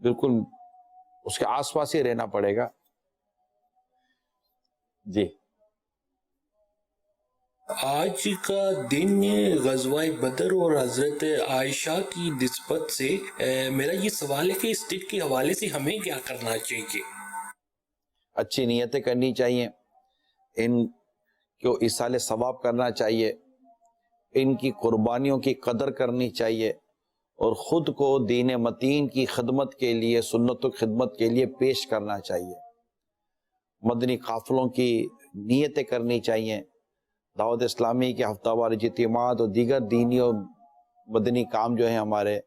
بالکل اس کے آس پاس ہی رہنا پڑے گا. جی آج کا دن غزوہ بدر اور حضرت عائشہ کی نسبت سے میرا یہ سوال ہے کہ اس دن کے حوالے سے ہمیں کیا کرنا چاہیے؟ اچھی نیتیں کرنی چاہیے، ان کو ایصال ثواب کرنا چاہیے، ان کی قربانیوں کی قدر کرنی چاہیے، اور خود کو دین متین کی خدمت کے لیے، سنت و خدمت کے لیے پیش کرنا چاہیے. مدنی قافلوں کی نیتیں کرنی چاہیے، دعوت اسلامی کے ہفتہ وار اجتماعات اور دیگر دینی اور مدنی کام جو ہیں ہمارے،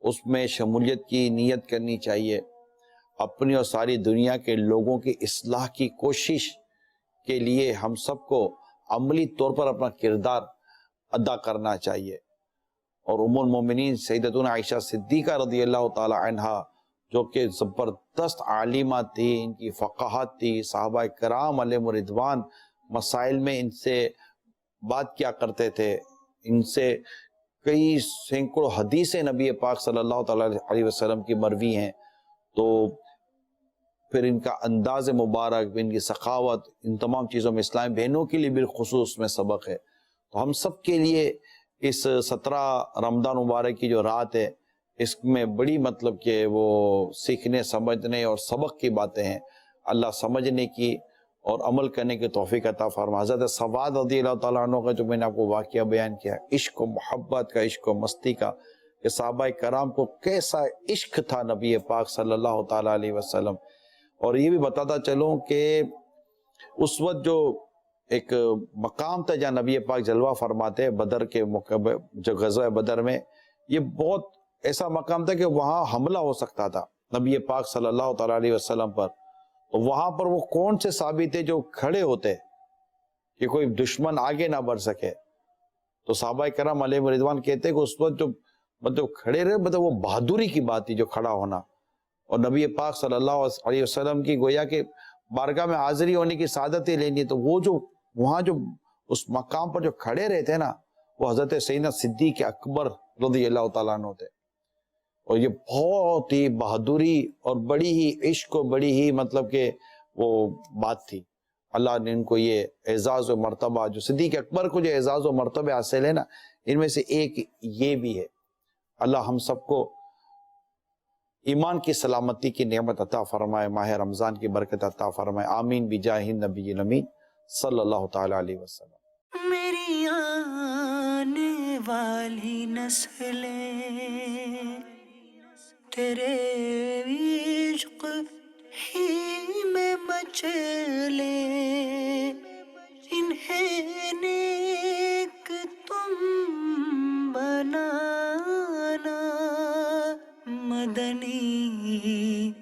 اس میں شمولیت کی نیت کرنی چاہیے. اپنی اور ساری دنیا کے لوگوں کی اصلاح کی کوشش کے لیے ہم سب کو عملی طور پر اپنا کردار ادا کرنا چاہیے. اور ام المومنین سیدتنا عائشہ صدیقہ رضی اللہ تعالی عنہا جو کہ زبردست عالمہ تھی، ان کی فقاہت تھی، صحابہ کرام علیہم رضوان مسائل میں ان سے بات کیا کرتے تھے، ان سے کئی سینکڑوں حدیثیں نبی پاک صلی اللہ تعالی علیہ وسلم کی مروی ہیں. تو پھر ان کا انداز مبارک، ان کی سخاوت، ان تمام چیزوں میں اسلامی بہنوں کے لیے بالخصوص میں سبق ہے. تو ہم سب کے لیے اس 17 رمضان مبارک کی جو رات ہے، اس میں بڑی مطلب کہ وہ سیکھنے، سمجھنے اور سبق کی باتیں ہیں. اللہ سمجھنے کی اور عمل کرنے کی توفیق عطا فرما. حضرت سواد رضی اللہ تعالیٰ عنہ کا جو میں نے آپ کو واقعہ بیان کیا، عشق و محبت کا، عشق و مستی کا، کہ صحابہ کرام کو کیسا عشق تھا نبی پاک صلی اللہ تعالیٰ علیہ وسلم. اور یہ بھی بتاتا چلوں کہ اس وقت جو ایک مقام تھا جہاں نبی پاک جلوہ فرماتے بدر کے جو غزوہ بدر میں، یہ بہت ایسا مقام تھا کہ وہاں حملہ ہو سکتا تھا نبی پاک صلی اللہ تعالیٰ علیہ وسلم پر. تو وہاں پر وہ کون سے صحابی تھے جو کھڑے ہوتے کہ کوئی دشمن آگے نہ بڑھ سکے؟ تو صحابہ کرام علیہ رضوان کہتے ہیں کہ اس وقت جو مطلب کھڑے رہے، مطلب وہ بہادری کی بات تھی جو کھڑا ہونا. اور نبی پاک صلی اللہ علیہ وسلم کی گویا کہ بارگاہ میں حاضری ہونے کی سعادت ہی لینی. تو وہ جو وہاں جو اس مقام پر جو کھڑے رہے تھے نا، وہ حضرت سیدنا صدیق اکبر رضی اللہ تعالیٰ عنہ تھے. اور یہ بہت ہی بہادری اور بڑی ہی عشق و بڑی ہی مطلب کہ وہ بات تھی. اللہ نے ان کو یہ اعزاز و مرتبہ، جو صدیق اکبر کو جو اعزاز و مرتبہ حاصل ہے نا، ان میں سے ایک یہ بھی ہے. اللہ ہم سب کو ایمان کی سلامتی کی نعمت عطا فرمائے، ماہ رمضان کی برکت عطا فرمائے. آمین بجاہ النبی الامین صلی اللہ تعالی علیہ وسلم. میری آنے والی نسلیں تیرے عشق ہی میں مچلے، انہیں نیک تم بنانا، مدنی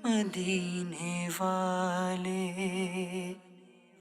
مدینے والے.